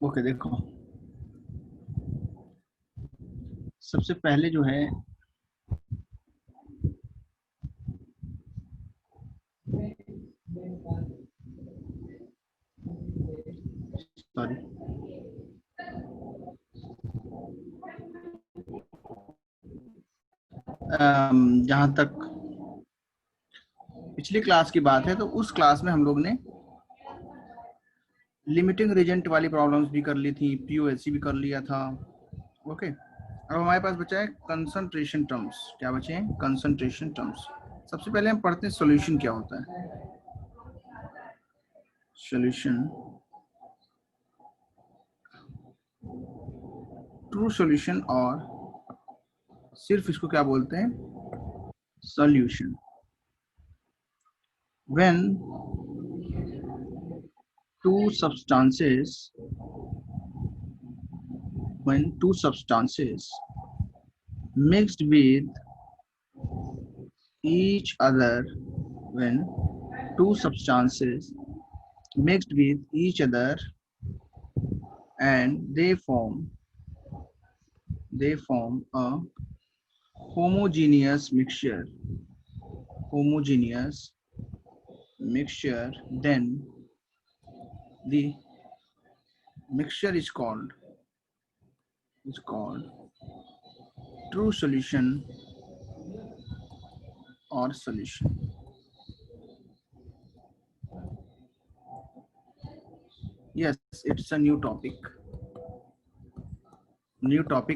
Okay देखो, सबसे पहले जो है सॉरी जहाँ तक पिछली क्लास की बात है तो उस क्लास में हम लोग ने लिमिटिंग रीजेंट वाली प्रॉब्लम्स भी कर ली थी, पीओएससी भी कर लिया था। ओके, अब हमारे पास बचा है कंसंट्रेशन टर्म्स। क्या बचे हैं? Concentration terms. सबसे पहले हम पढ़ते हैं सॉल्यूशन क्या होता है। सॉल्यूशन, ट्रू सॉल्यूशन, और सिर्फ इसको क्या बोलते हैं? Solution. When two substances when two substances mixed with each other when two substances mixed with each other and they form a homogeneous mixture, then the mixture is called true solution or solution. Yes, it's a new topic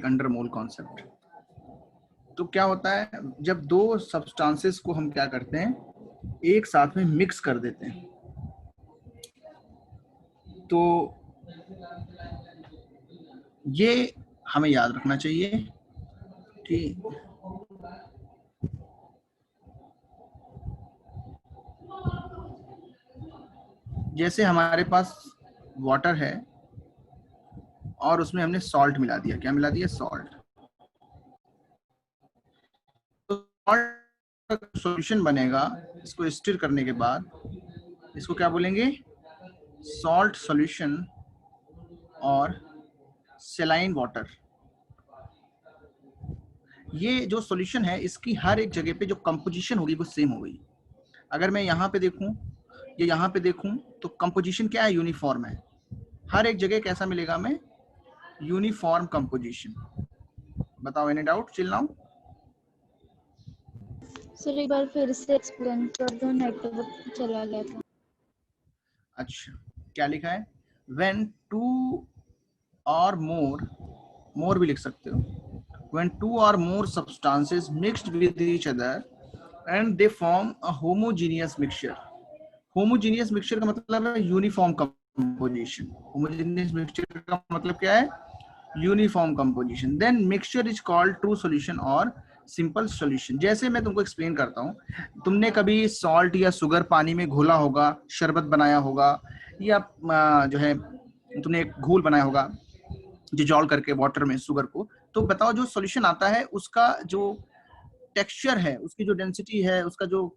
under mole concept. तो क्या होता है जब दो substances को हम क्या करते हैं, एक साथ में मिक्स कर देते हैं, तो ये हमें याद रखना चाहिए कि जैसे हमारे पास वाटर है और उसमें हमने सॉल्ट मिला दिया। क्या मिला दिया? सॉल्ट। तो सॉल्ट सॉल्यूशन बनेगा। इसको स्टिर करने के बाद इसको क्या बोलेंगे? सॉल्ट सॉल्यूशन और सेलाइन वाटर। ये जो सॉल्यूशन है इसकी हर एक जगह पे जो कंपोजिशन होगी वो सेम होगी। अगर मैं यहाँ पे देखूं या यहाँ पे देखूं तो कंपोजिशन क्या है? यूनिफॉर्म है। हर एक जगह कैसा मिलेगा हमें? Uniform composition. बताओ, any doubt till now? Sir एक बार फिर से एक्सप्लेन कर दो, नेटवर्क चला गया था। अच्छा, क्या लिखा है? व्हेन टू और मोर भी लिख सकते हो। व्हेन टू और मोर substances mixed with each other and they form a homogeneous mixture. Homogeneous mixture का मतलब है यूनिफॉर्म कंपोजिशन। होमोजीनियस मिक्सचर का मतलब क्या है? Uniform composition. Then mixture is called true solution और सिंपल सॉल्यूशन। जैसे मैं तुमको एक्सप्लेन करता हूँ, तुमने कभी सॉल्ट या शुगर पानी में घोला होगा, शरबत बनाया होगा, या जो है तुमने एक घोल बनाया होगा डिजॉल्व करके वाटर में शुगर को। तो बताओ जो सॉल्यूशन आता है उसका जो टेक्सचर है, उसकी जो डेंसिटी है, उसका जो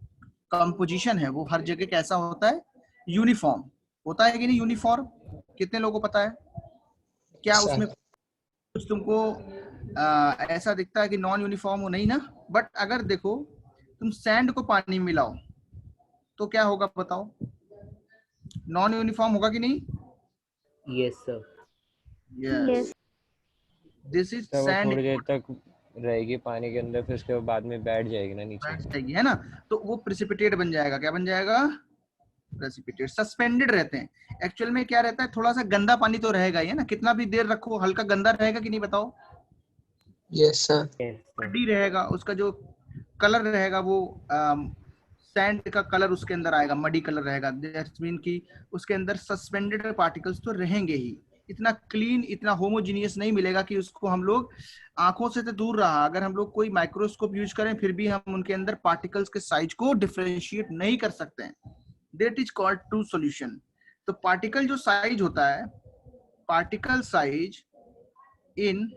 कंपोजिशन है, वो हर जगह कैसा होता है? यूनिफॉर्म होता है कि नहीं? यूनिफॉर्म कितने लोगों को पता है? क्या उसमें कुछ तुमको ऐसा दिखता है कि नॉन यूनिफॉर्म हो? नहीं ना। बट अगर देखो तुम सैंड को पानी में मिलाओ तो क्या होगा बताओ? नॉन यूनिफॉर्म होगा कि नहीं? Yes sir. Yes, this is तो वो सैंड। थोड़ी देर तक रहेगी पानी के अंदर, फिर उसके बाद में बैठ जाएगी ना नीचे। बैठ जाएगी, है ना? तो वो प्रेसिपिटेट बन जाएगा। क्या बन जाएगा? प्रेसिपिटेट। सस्पेंडेड रहते हैं। एक्चुअल में क्या रहता है? थोड़ा सा गंदा पानी तो रहेगा ही, है ना? कितना भी देर रखो हल्का गंदा रहेगा कि नहीं? बताओ। Yes sir. मड्डी रहेगा, उसका जो कलर रहेगा वो सैंड का कलर उसके अंदर आएगा, मडी कलर रहेगा। दैट्स मीन कि उसके अंदर सस्पेंडेड पार्टिकल्स तो रहेंगे ही। इतना क्लीन, इतना होमोजीनियस नहीं मिलेगा कि उसको हम लोग आंखों से तो दूर रहा, अगर हम लोग कोई माइक्रोस्कोप यूज करें फिर भी हम उनके अंदर पार्टिकल्स के साइज को डिफरेंशिएट नहीं कर सकते हैं। That is called true solution. तो पार्टिकल जो साइज होता है, particle size in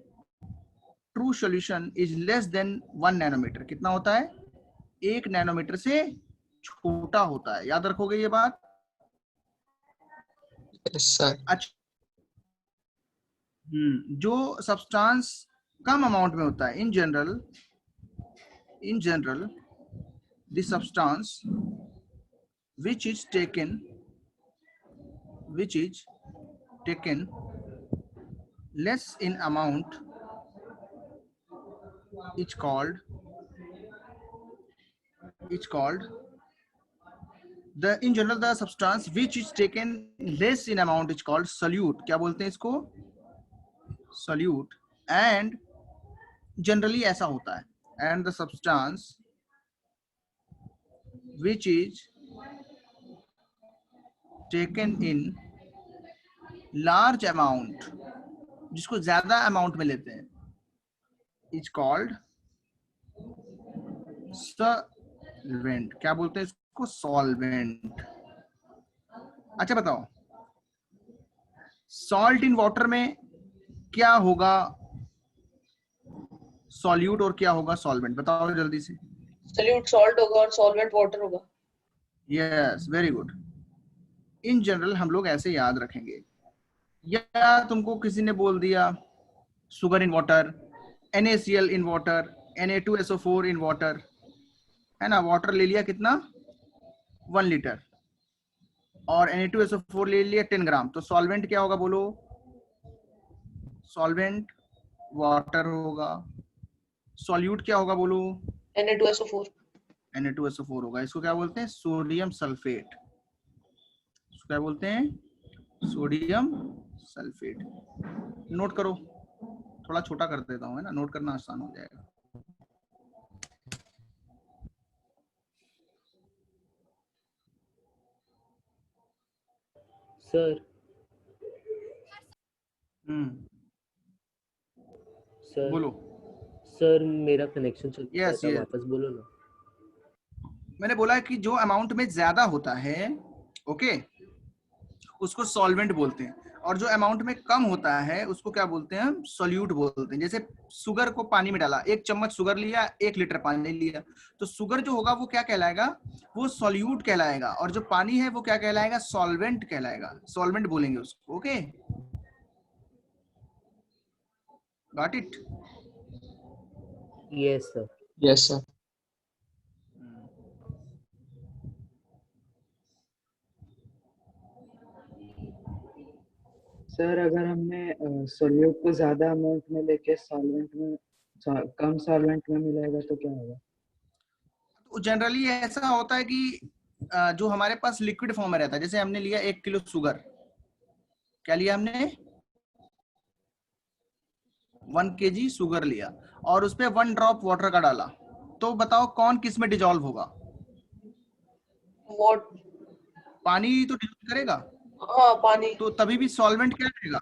true solution is less than 1 nanometer. कितना होता है? 1 नैनोमीटर से छोटा होता है। याद रखोगे ये बात? Yes sir. अच्छा, जो सब्सटेंस कम अमाउंट में होता है, in general the substance which is taken less in amount is called the in general the substance which is taken less in amount is called solute. क्या बोलते हैं इसको? solute. And generally ऐसा होता है, and the substance which is taken in large amount, जिसको ज्यादा amount में लेते हैं, इज कॉल्ड सॉल्वेंट. क्या बोलते हैं इसको? सॉल्वेंट. अच्छा बताओ, सॉल्ट इन वाटर में क्या होगा सॉल्यूट और क्या होगा सॉल्वेंट? बताओ जल्दी से. सॉल्यूट सॉल्ट होगा और सॉल्वेंट वाटर होगा. Yes, very good. In general हम लोग ऐसे याद रखेंगे. या तुमको किसी ने बोल दिया sugar in water, NaCl in water, Na2SO4 in water, है ना. वाटर ले लिया कितना? 1 लीटर, और Na2SO4 ले लिया 10 ग्राम. तो सॉल्वेंट क्या होगा बोलो? सॉल्वेंट वाटर होगा. सॉल्यूट क्या होगा बोलो? Na2SO4. Na2SO4 होगा. इसको क्या बोलते हैं? Sodium sulphate. इसको क्या बोलते हैं? Sodium sulphate. नोट करो, थोड़ा छोटा कर देता हूँ, है ना, नोट करना आसान हो जाएगा. सर सर बोलो. सर मेरा कनेक्शन चल रहा Yes, था, yes. वापस बोलो ना. मैंने बोला कि जो अमाउंट में ज्यादा होता है, ओके, उसको सॉल्वेंट बोलते हैं, और जो अमाउंट में कम होता है उसको क्या बोलते हैं? हम सॉल्यूट बोलते हैं. जैसे शुगर को पानी में डाला, 1 चम्मच शुगर लिया, 1 लीटर पानी लिया, तो शुगर जो होगा वो क्या कहलाएगा? वो सॉल्यूट कहलाएगा, और जो पानी है वो क्या कहलाएगा? सॉल्वेंट कहलाएगा. सॉल्वेंट बोलेंगे उसको. Okay, got it? Yes sir. Yes, sir. Sir अगर हमने सोल्यूट को ज्यादा अमाउंट में लेके सॉल्वेंट में कम सॉल्वेंट में मिलाएगा तो क्या होगा? तो जनरली ऐसा होता है कि जो हमारे पास लिक्विड फॉर्म में रहता है, जैसे हमने लिया 1 किलो शुगर, क्या लिया हमने? 1 kg शुगर लिया, और उस पर 1 ड्रॉप वाटर का डाला, तो बताओ कौन किस में डिजोल्व होगा? पानी तो डिजोल्व करेगा. हाँ, पानी. तो तभी भी सॉल्वेंट क्या रहेगा?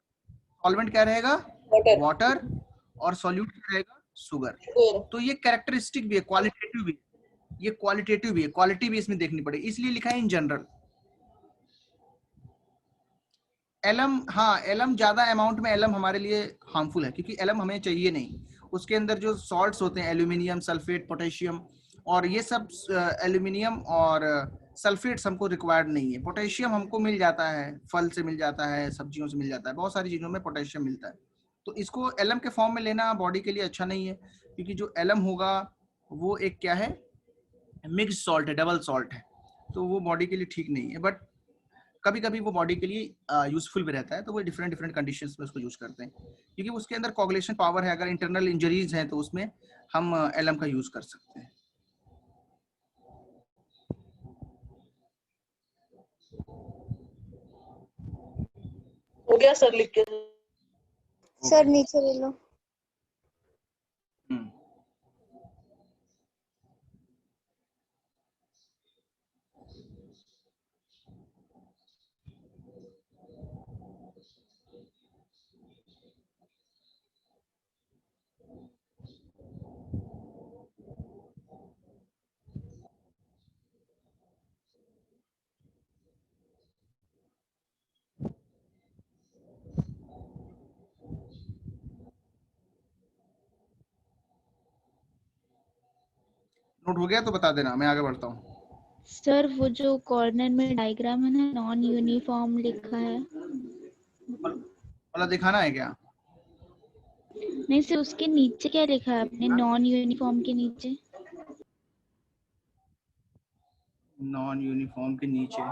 सॉल्वेंट क्या रहेगा? वाटर. वाटर. और सॉल्यूट क्या रहेगा? शुगर. तो ये कैरेक्टरिस्टिक भी है, क्वालिटेटिव भी है. ये क्वालिटेटिव भी है, क्वालिटी भी इसमें देखनी पड़ेगी, इसलिए लिखा है इन जनरल. एलम, हाँ, एलम ज्यादा अमाउंट में एलम हमारे लिए हार्मफुल है, क्योंकि एलम हमें चाहिए नहीं. उसके अंदर जो सॉल्ट्स होते हैं, एल्यूमिनियम सल्फेट, पोटेशियम, और ये सब एल्यूमिनियम और सल्फेट्स हमको रिक्वायर्ड नहीं है. पोटेशियम हमको मिल जाता है, फल से मिल जाता है, सब्जियों से मिल जाता है, बहुत सारी चीजों में पोटेशियम मिलता है. तो इसको एलम के फॉर्म में लेना बॉडी के लिए अच्छा नहीं है, क्योंकि जो एलम होगा वो एक क्या है? मिक्स्ड सॉल्ट है, डबल सॉल्ट है, तो वो बॉडी के लिए ठीक नहीं है. बट कभी कभी वो बॉडी के लिए यूजफुल भी रहता है, तो वो डिफरेंट कंडीशंस में उसको यूज करते हैं, क्योंकि उसके अंदर कोगुलेशन पावर है. अगर इंटरनल इंजरीज हैं तो उसमें हम एलम का यूज कर सकते हैं. हो गया सर, लिख के. सर नीचे ले लो. नोट हो गया तो बता देना, मैं आगे बढ़ता हूँ. सर वो जो कॉर्नर में डायग्राम है ना, नॉन यूनिफॉर्म लिखा है. वाला दिखाना है क्या? नहीं सर, उसके नीचे क्या लिखा है आपने, नॉन यूनिफॉर्म के नीचे? नॉन यूनिफॉर्म के नीचे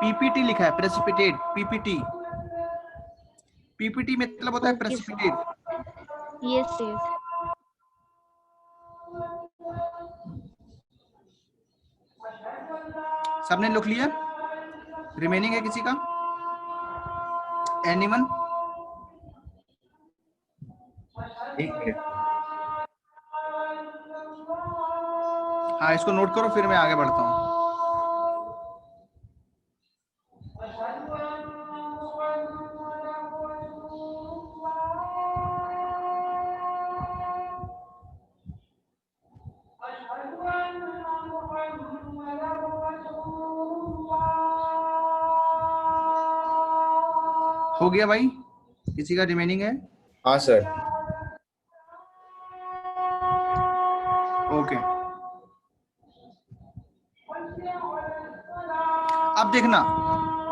पीपीटी लिखा है, प्रेसिपिटेट, पीपीटी। पीपीटी मतलब होता है ओके प्रेसिपिटेट। Yes yes. सबने लिख लिया? रिमेनिंग है किसी का? एनीवन? एक मिनट। हाँ, इसको नोट करो, फिर मैं आगे बढ़ता हूँ। हो गया भाई? किसी का रिमेनिंग है? हाँ सर। ओके। अब देखना,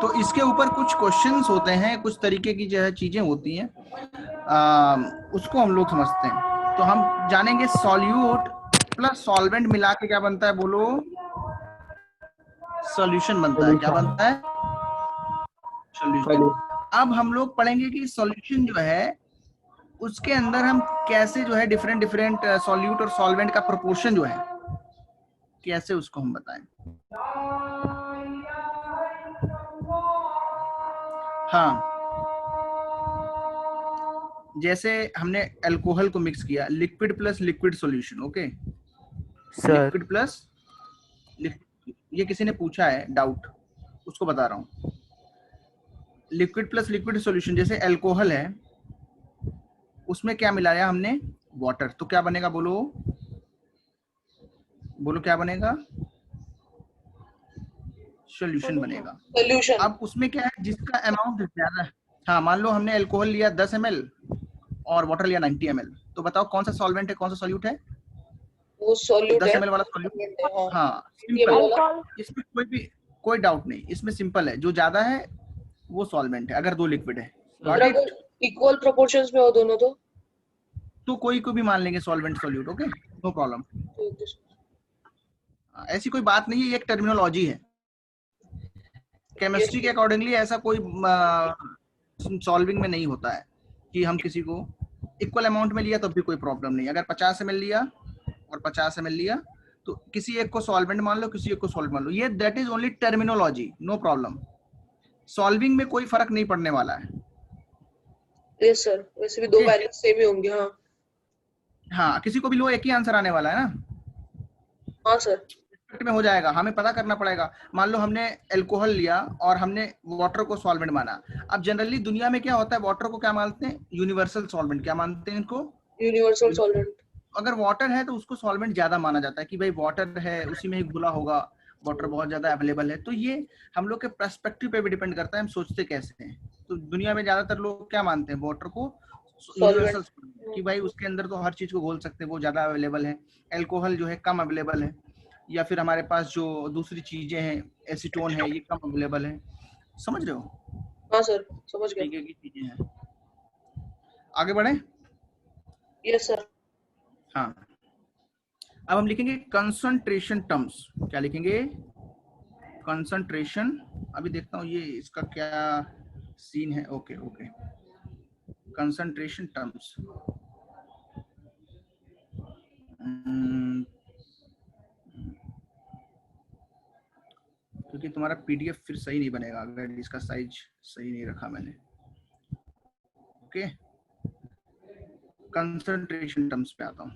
तो इसके ऊपर कुछ क्वेश्चंस होते हैं, कुछ तरीके की जो है चीजें होती हैं, उसको हम लोग समझते हैं। तो हम जानेंगे सॉल्यूट प्लस सॉल्वेंट मिला के क्या बनता है, बोलो? सॉल्यूशन बनता है। क्या बनता है? सॉल्यूशन। अब हम लोग पढ़ेंगे कि सॉल्यूशन जो है उसके अंदर हम कैसे जो है डिफरेंट डिफरेंट सॉल्यूट और सॉल्वेंट का प्रोपोर्शन जो है कैसे उसको हम बताएं। हाँ, जैसे हमने अल्कोहल को मिक्स किया, liquid plus liquid solution. Okay, sir liquid plus, ये किसी ने पूछा है डाउट, उसको बता रहा हूँ। लिक्विड प्लस लिक्विड सॉल्यूशन, जैसे अल्कोहल है, उसमें क्या मिलाया हमने? वाटर। तो क्या बनेगा, बोलो? बोलो क्या बनेगा? सॉल्यूशन बनेगा। सोल्यूशन। अब उसमें क्या है, जिसका अमाउंट ज्यादा है, हाँ मान लो हमने अल्कोहल लिया 10 ml और वाटर लिया 90 ml, तो बताओ कौन सा सॉल्वेंट है, कौन सा सॉल्यूट है? वो सॉल्यूट 10 है। ml वाला सॉल्यूट। हाँ, हाँ, ये सिंपल, वाला। इसमें कोई डाउट नहीं, इसमें सिंपल है, जो ज्यादा है वो सॉल्वेंट है, अगर दो लिक्विड है। गॉट अगर इट? इक्वल प्रोपोर्शंस में हो दोनों तो कोई को भी मान लेंगे solvent solute. Okay, no problem, तो ऐसी कोई बात नहीं है, ये एक टर्मिनोलॉजी है। केमिस्ट्री के अकॉर्डिंगली ऐसा कोई सॉल्विंग में नहीं होता है कि हम किसी को इक्वल अमाउंट में लिया तो भी कोई प्रॉब्लम नहीं। अगर 50 ml लिया और 50 ml लिया तो किसी एक को सॉल्वेंट मान लो, किसी एक को सॉल्ट मान लो, ये that is only terminology, no problem. Solving में कोई फर्क नहीं पड़ने वाला है। यस सर, वैसे भी दो Okay. वैल्यूज सेम ही होंगे। हाँ हाँ, किसी को भी लो, एक ही आंसर आने वाला है ना, हाँ सर। में हो जाएगा। हमें पता करना पड़ेगा, मान लो हमने अल्कोहल लिया और हमने वाटर को सॉल्वेंट माना। अब जनरली दुनिया में क्या होता है, वाटर को क्या मानते हैं? Universal solvent. क्या मानते हैं इनको? Universal solvent. अगर वाटर है तो उसको सॉल्वेंट ज्यादा माना जाता है कि भाई वाटर है, उसी में ही घुला होगा, वाटर बहुत ज्यादा अवेलेबल है। तो ये हम लोग के पर्सपेक्टिव पे भी डिपेंड करता है, हम सोचते कैसे हैं। तो दुनिया में ज्यादातर लोग क्या मानते हैं, वाटर को यूनिवर्सल कि भाई उसके अंदर तो हर चीज को घोल सकते हैं, वो ज्यादा अवेलेबल है। अल्कोहल जो है कम अवेलेबल है, या फिर हमारे पास जो दूसरी चीजें हैं, एसीटोन है, ये कम अवेलेबल है। समझ रहे हो? हाँ सर, समझ गया। तरीके की चीजें हैं। आगे बढ़े? Yes sir. हाँ, अब हम लिखेंगे कंसंट्रेशन टर्म्स। क्या लिखेंगे? कंसंट्रेशन। अभी देखता हूँ ये इसका क्या सीन है। Okay okay, concentration terms. क्योंकि तुम्हारा पीडीएफ फिर सही नहीं बनेगा अगर इसका साइज सही नहीं रखा मैंने। ओके, कंसंट्रेशन टर्म्स पे आता हूँ।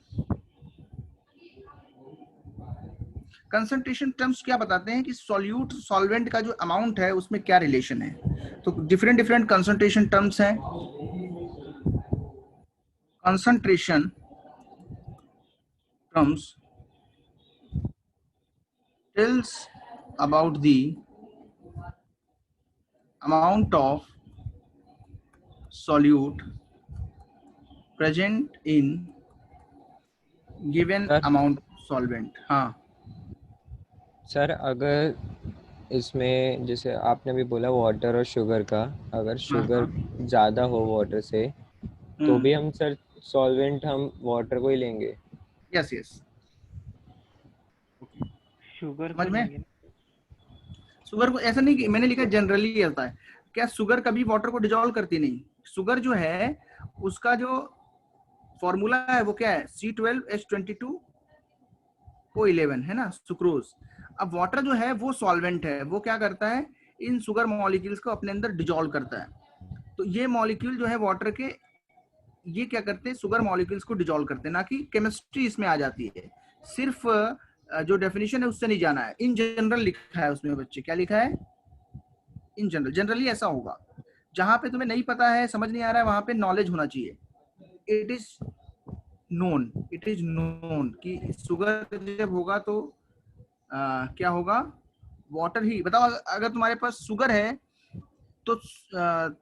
कंसंट्रेशन टर्म्स क्या बताते हैं कि सॉल्यूट सॉल्वेंट का जो अमाउंट है उसमें क्या रिलेशन है। तो डिफरेंट डिफरेंट कंसंट्रेशन टर्म्स हैं। Concentration terms tells about the amount of solute present in given Sir? amount of solvent। हाँ सर, अगर इसमें जैसे आपने भी बोला वाटर और शुगर का, अगर शुगर ज़्यादा हो वाटर से तो भी हम सर सॉल्वेंट हम वाटर को ही लेंगे। यस यस, शुगर समझ को में? लेंगे ना? शुगर को ऐसा नहीं कि मैंने लिखा जनरली होता है, क्या शुगर कभी वाटर को डिजोल्व करती नहीं। शुगर जो है उसका जो फॉर्मूला है वो क्या है, C12H22O11 है ना, सुक्रोज। अब वाटर जो है वो सॉल्वेंट है, वो क्या करता है, इन शुगर मॉलिक्यूल्स को अपने अंदर डिजोल्व करता है। तो ये मॉलिक्यूल जो है वाटर के, ये क्या करते हैं, शुगर मॉलिक्यूल्स को डिजोल्व करते हैं, ना कि केमिस्ट्री इसमें आ जाती है। सिर्फ जो डेफिनेशन है उससे नहीं जाना है, इन जनरल लिखा है उसमें बच्चे, क्या लिखा है, इन जनरल। जनरली ऐसा होगा, जहां पे तुम्हें नहीं पता है, समझ नहीं आ रहा है, वहां पे नॉलेज होना चाहिए। It is known, it is known कि शुगर जब होगा तो क्या होगा, वाटर ही। बताओ अगर तुम्हारे पास शुगर है तो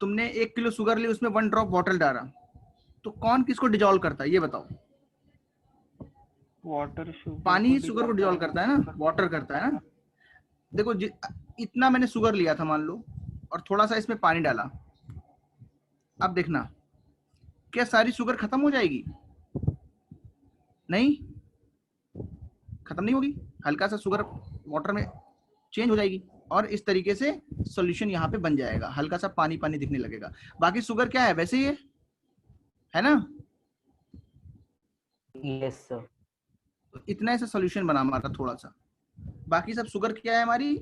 तुमने 1 किलो शुगर ली, उसमें 1 ड्रॉप वाटर डाला, तो कौन किसको डिजोल्व करता है ये बताओ? वाटर शुगर पानी ही शुगर को डिजोल्व करता है ना, वाटर करता है ना। देखो इतना मैंने शुगर लिया था मान लो, और थोड़ा सा इसमें पानी डाला, अब देखना क्या सारी शुगर खत्म हो जाएगी? नहीं, खत्म नहीं होगी, हल्का सा शुगर वाटर में चेंज हो जाएगी, और इस तरीके से सॉल्यूशन यहाँ पे बन जाएगा, हल्का सा पानी पानी दिखने लगेगा। बाकी शुगर क्या है, वैसे ही है ना। Yes sir. तो इतना ऐसा सॉल्यूशन बना हमारा थोड़ा सा। बाकी सब शुगर क्या है हमारी,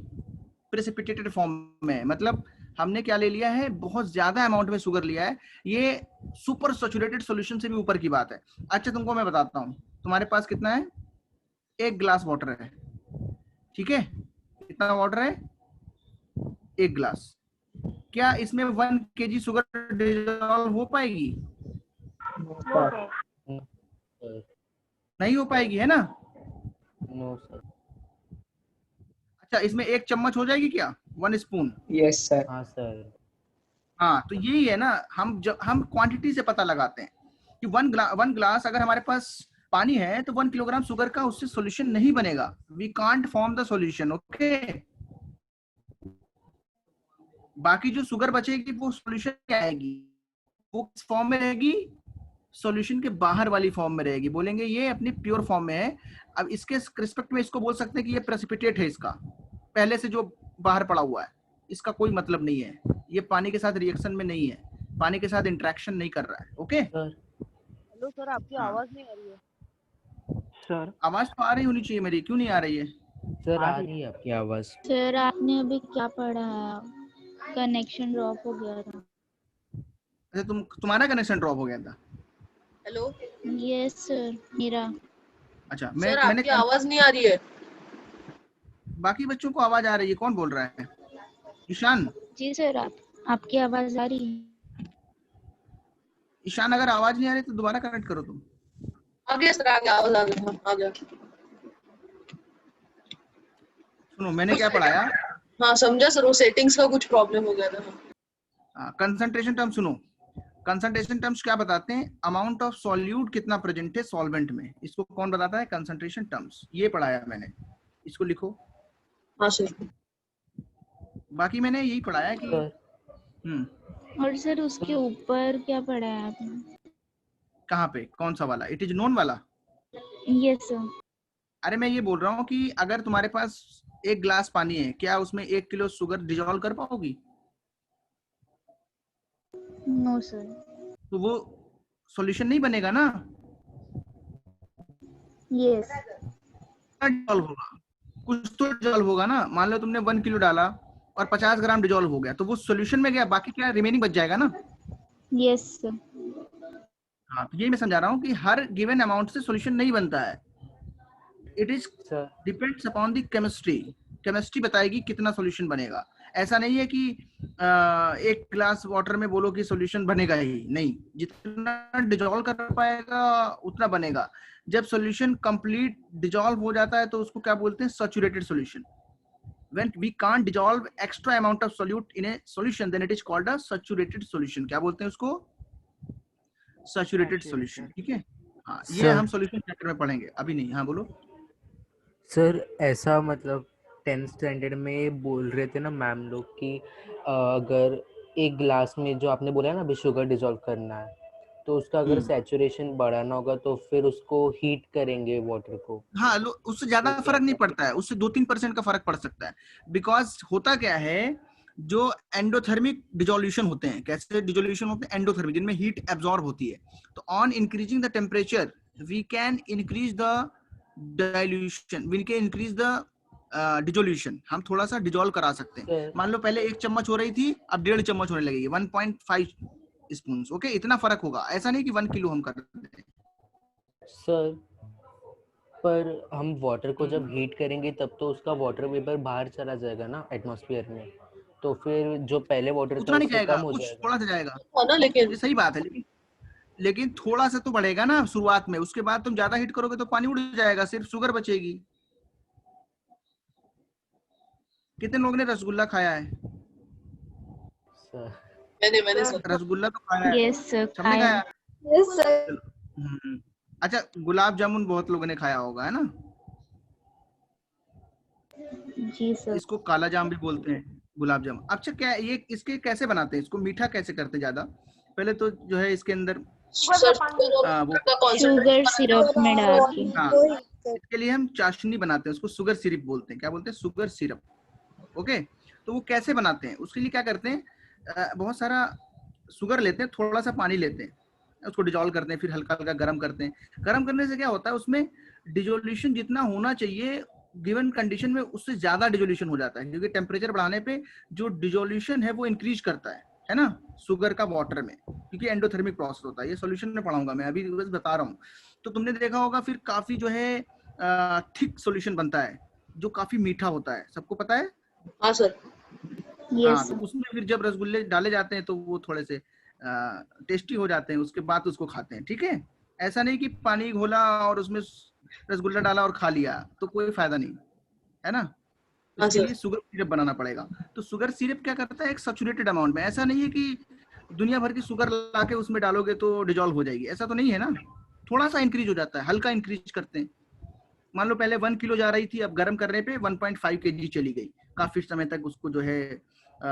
प्रेसिपिटेटेड फॉर्म में, मतलब हमने क्या ले लिया है, बहुत ज्यादा अमाउंट में शुगर लिया है। ये सुपर सैचुरेटेड सॉल्यूशन से भी ऊपर की बात है। अच्छा तुमको मैं बताता हूँ, तुम्हारे पास कितना है, 1 ग्लास वाटर है, ठीक है, कितना वाटर है, 1 ग्लास। क्या इसमें 1 kg शुगर डिजोल्व हो पाएगी? नहीं हो पाएगी, है ना। No sir. अच्छा इसमें 1 चम्मच हो जाएगी क्या, 1 स्पून? Yes sir. हाँ सर। हाँ, तो यही है ना, हम क्वांटिटी से पता लगाते हैं कि 1 ग्लास अगर हमारे पास पानी है तो 1 किलोग्राम शुगर का उससे सॉल्यूशन नहीं बनेगा। We can't form the solution, okay. बाकी जो शुगर बचेगी वो सॉल्यूशन क्या आएगी, वो किस फॉर्म में रहेगी, सॉल्यूशन के बाहर वाली फॉर्म में रहेगी। बोलेंगे ये अपनी प्योर फॉर्म में है। अब इसके रिस्पेक्ट में इसको बोल सकते हैं कि ये प्रेसिपिटेट है, इसका पहले से जो बाहर पड़ा हुआ है, इसका कोई मतलब नहीं है, ये पानी के साथ रिएक्शन में नहीं है, पानी के साथ इंटरेक्शन नहीं कर रहा है, ओके। हेलो सर, आपकी आवाज नहीं आ रही है। सर आवाज तो आ रही होनी चाहिए मेरी, क्यों नहीं आ रही है? सर आ रही है आपकी आवाज। सर आपने अभी क्या पढ़ा है, कनेक्शन ड्रॉप हो गया था। अच्छा तुम्हारा कनेक्शन ड्रॉप हो गया था? हेलो यस सर, मेरा। अच्छा सर, मैंने आपकी आवाज नहीं आ रही है। बाकी बच्चों को आवाज आ रही है, कौन बोल रहा है? ईशान? जी सर, आपकी आवाज आ रही है। ईशान अगर आवाज नहीं आ रही तो दोबारा कनेक्ट करो तुम। आ गया सर, आ गया, आवाज आ गया, आ गया। सुनो मैंने क्या पढ़ाया, हाँ समझा सर, वो सेटिंग्स का कुछ प्रॉब्लम हो गया था। कंसंट्रेशन टर्म सुनो। कंसंट्रेशन टर्म्स क्या बताते हैं, अमाउंट ऑफ सॉल्यूट कितना प्रेजेंट है सॉल्वेंट में, इसको कौन बताता है, कंसंट्रेशन टर्म्स। ये पढ़ाया मैंने, इसको लिखो। हाँ सर। बाकी मैंने यही पढ़ाया कि और सर उसके ऊपर क्या पढ़ा है आपने? कहाँ पे, कौन सा वाला, इट इज नोन वाला? Yes sir. अरे मैं ये बोल रहा हूँ कि अगर तुम्हारे पास 1 ग्लास पानी है, क्या उसमें 1 किलो शुगर डिजोल्व कर पाओगी? No sir. तो वो सॉल्यूशन नहीं बनेगा ना। यस। डिजोल्व होगा, कुछ तो डिजोल्व होगा ना। मान लो तुमने 1 किलो डाला और 50 ग्राम डिजोल्व हो गया, तो वो सॉल्यूशन में गया, बाकी क्या रिमेनिंग बच जाएगा ना। Yes sir. हाँ, तो ये मैं समझा रहा हूँ कि हर गिवन अमाउंट से सॉल्यूशन नहीं बनता है। It is depends upon the chemistry. Chemistry बताएगी कितना सॉल्यूशन बनेगा। ऐसा नहीं है कि 1 ग्लास वाटर में बोलो कि सॉल्यूशन बनेगा ही नहीं, जितना डिजोल्व कर पाएगा उतना बनेगा। जब सॉल्यूशन कंप्लीट डिजोल्व हो जाता है तो उसको क्या बोलते हैं, saturated solution. When we can't dissolve extra amount of solute in a solution, then it is called a saturated solution. क्या बोलते हैं उसको, saturated solution, ठीक है। हाँ, ये हम सॉल्यूशन चैप्टर में पढ़ेंगे, अभी नहीं। हाँ बोलो सर। ऐसा मतलब 10th स्टैंडर्ड में बोल रहे थे ना मैम लोग कि अगर 1 गिलास में जो आपने बोला है ना अभी शुगर डिजोल्व करना है, तो उसका अगर सैचुरेशन बढ़ाना होगा तो फिर उसको हीट करेंगे वाटर को। हाँ, उससे ज्यादा तो फर्क क्या नहीं पड़ता है, उससे 2-3% का फर्क पड़ सकता है। बिकॉज होता क्या है, जो एंडोथर्मिक डिजोल्यूशन होते हैं, कैसे डिजोल्यूशन होते हैं, एंडोथर्मिक, जिनमें हीट एब्जॉर्ब होती है। तो on increasing the temperature we can increase the dilution, we can increase the dissolution. हम थोड़ा सा डिजोल्व करा सकते हैं। सर मान लो पहले 1 चम्मच हो रही थी, अब 1.5 चम्मच होने लगेगी, 1.5 स्पून। ओके, इतना फर्क होगा, ऐसा नहीं कि 1 किलो हम कर दें। सर पर हम वाटर को जब हीट करेंगे तब तो उसका वाटर वेपर बाहर चला जाएगा ना एटमॉस्फेयर में, तो फिर जो पहले वाटर था उतना नहीं उससे जाएगा, कम हो कुछ जाएगा। थोड़ा सा जाएगा। हाँ ना, लेकिन ये सही बात है, लेकिन थोड़ा सा तो बढ़ेगा ना शुरुआत में। उसके बाद तुम ज्यादा हीट करोगे तो पानी उड़ जाएगा, सिर्फ शुगर बचेगी। कितने लोगों ने रसगुल्ला खाया है? सर मैंने सब रसगुल्ला तो खाया है, यस सर, सबने खाया। खाया? Yes sir. चलो। अच्छा, गुलाब जामुन बहुत लोगों ने खाया होगा, है ना? जी सर। इसको काला जाम भी बोलते हैं, गुलाब जामुन। अच्छा, क्या ये इसके कैसे बनाते हैं, इसको मीठा कैसे करते हैं ज्यादा? पहले तो जो है इसके अंदर सर शुगर और वो, वाटर का शुगर कॉन्सेंट्रेट सिरप में डाल के। हाँ, इसके लिए हम चाशनी बनाते हैं, उसको शुगर सिरप बोलते हैं। क्या बोलते हैं? Sugar syrup. ओके, तो वो कैसे बनाते हैं? उसके लिए क्या करते हैं, बहुत सारा शुगर लेते हैं, थोड़ा सा पानी लेते हैं, उसको डिजोल्व करते हैं, फिर हल्का हल्का गर्म करते हैं। गर्म करने से क्या होता है, उसमें डिजोल्यूशन जितना होना चाहिए गिवन कंडीशन में, उससे ज्यादा डिजोल्यूशन हो जाता है, क्योंकि टेम्परेचर बढ़ाने पे जो डिजोल्यूशन है वो इंक्रीज करता है ना, शुगर का वाटर में, क्योंकि एंडोथर्मिक प्रोसेस होता है। ये सॉल्यूशन में पढ़ाऊंगा मैं, अभी बस बता रहा हूँ। तो तुमने देखा होगा फिर काफी जो है थिक सॉल्यूशन बनता है, जो काफी मीठा होता है, सबको पता है। हाँ सर। यस हाँ, तो सर। उसमें फिर जब रसगुल्ले डाले जाते हैं तो वो थोड़े से टेस्टी हो जाते हैं, उसके बाद उसको खाते हैं। ठीक है, ऐसा नहीं कि पानी घोला और उसमें रसगुल्ला डाला और खा लिया, तो कोई फायदा नहीं है ना। हाँ इसके सर। लिए शुगर सिरप बनाना पड़ेगा। तो शुगर सिरप क्या करता है, एक सैचुरेटेड अमाउंट में, ऐसा नहीं है कि दुनिया भर की शुगर लाके उसमें डालोगे तो डिजोल्व हो जाएगी, ऐसा तो नहीं है ना। थोड़ा सा इंक्रीज हो जाता है, हल्का इंक्रीज करते हैं। मान लो पहले 1 किलो जा रही थी, अब गर्म करने पे 1.5 kg चली गई। काफी समय तक उसको जो है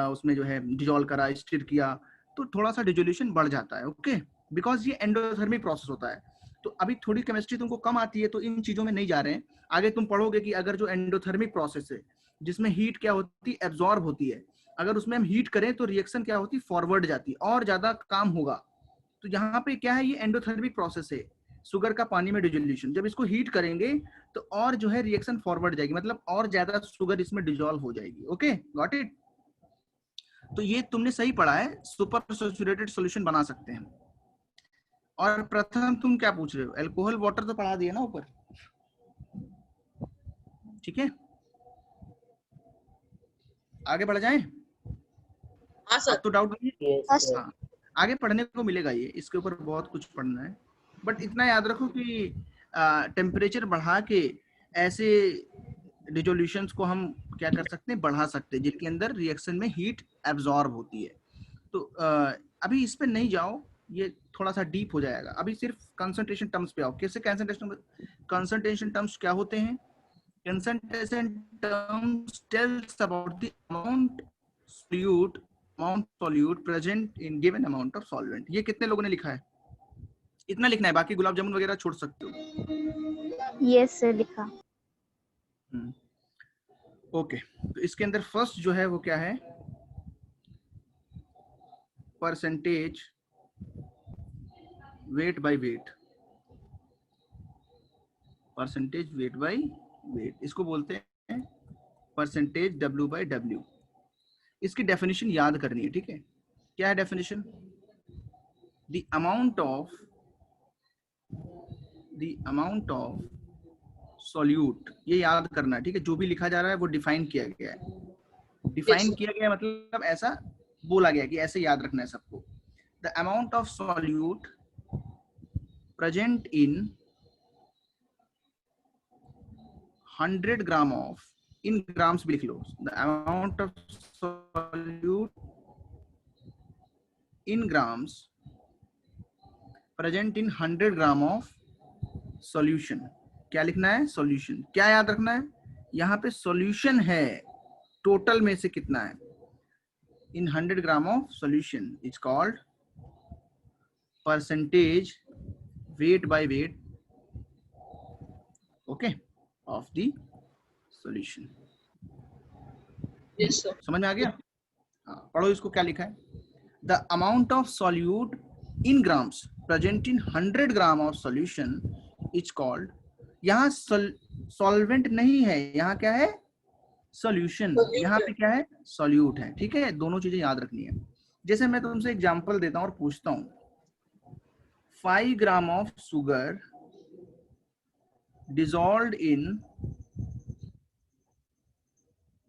उसमें जो है डिजोल्व करा, स्टिर किया, तो थोड़ा सा डिजोल्यूशन बढ़ जाता है। ओके, बिकॉज ये एंडोथर्मिक प्रोसेस होता है। तो अभी थोड़ी केमिस्ट्री तुमको कम आती है, तो इन चीजों में नहीं जा रहे हैं। आगे तुम पढ़ोगे कि अगर जो एंडोथर्मिक प्रोसेस है, जिसमें हीट क्या होती है, एब्जॉर्ब होती है, अगर उसमें हम हीट करें तो रिएक्शन क्या होती है, फॉरवर्ड जाती है, और ज्यादा काम होगा। तो यहाँ पे क्या है, ये एंडोथर्मिक प्रोसेस है, शुगर का पानी में डिजोल्यूशन। जब इसको हीट करेंगे तो और जो है रिएक्शन फॉरवर्ड जाएगी, मतलब और ज्यादा शुगर इसमें डिजोल्व हो जाएगी। Okay, got it. तो ये तुमने सही पढ़ा है, सुपर सैचुरेटेड सॉल्यूशन बना सकते हैं। और प्रथम तुम क्या पूछ रहे हो, अल्कोहल वाटर तो पढ़ा दिया ना ऊपर, ठीक है। आगे बढ़ जाएं, हाँ सर। अब तो डाउट नहीं है। Yes sir. हाँ, आगे पढ़ने को मिलेगा, ये इसके ऊपर बहुत कुछ पढ़ना है। बट इतना याद रखो कि टेम्परेचर बढ़ा के ऐसे डिजोल्यूशंस को हम क्या कर सकते हैं, बढ़ा सकते हैं, जिनके अंदर रिएक्शन में हीट एब्जॉर्ब होती है। तो अभी इस पे नहीं जाओ, ये थोड़ा सा डीप हो जाएगा। अभी सिर्फ कंसंट्रेशन टर्म्स पे आओ। कैसे कंसंट्रेशन टर्म्स क्या होते हैं? Concentration terms tells about the amount solute present in given amount of solvent. ये कितने लोगों ने लिखा है? इतना लिखना है, बाकी गुलाब जामुन वगैरह छोड़ सकते हो। यस सर, लिखा। ओके, तो इसके अंदर फर्स्ट जो है वो क्या है, percentage weight by weight. Percentage weight by weight, इसको बोलते हैं परसेंटेज डब्ल्यू बाय डब्ल्यू। इसकी डेफिनेशन याद करनी है, ठीक है। क्या है definition? The amount of solute, ये याद करना है, ठीक है। जो भी लिखा जा रहा है वो डिफाइन किया गया है। डिफाइन Yes, किया गया मतलब ऐसा बोला गया कि ऐसे याद रखना है सबको। The amount of solute present in 100 gram of, in grams भी लिख लो, the amount of solute in grams present in 100 gram of solution. क्या लिखना है? सॉल्यूशन। क्या याद रखना है? यहाँ पे सॉल्यूशन है, टोटल में से कितना है। इन 100 gram of solution is called percentage weight by weight, okay, of the solution. Yes sir. समझ में आ गया? हाँ, पढ़ो इसको, क्या लिखा है? The amount of solute in grams present in 100 gram of solution is called, यहाँ सॉल्वेंट नहीं है, यहाँ क्या है? सॉल्यूशन। यहाँ पे क्या है? सॉल्यूट है। ठीक है, दोनों चीजें याद रखनी है। जैसे मैं तुमसे एग्जांपल देता हूँ और पूछता हूँ, 5 gram of sugar dissolved in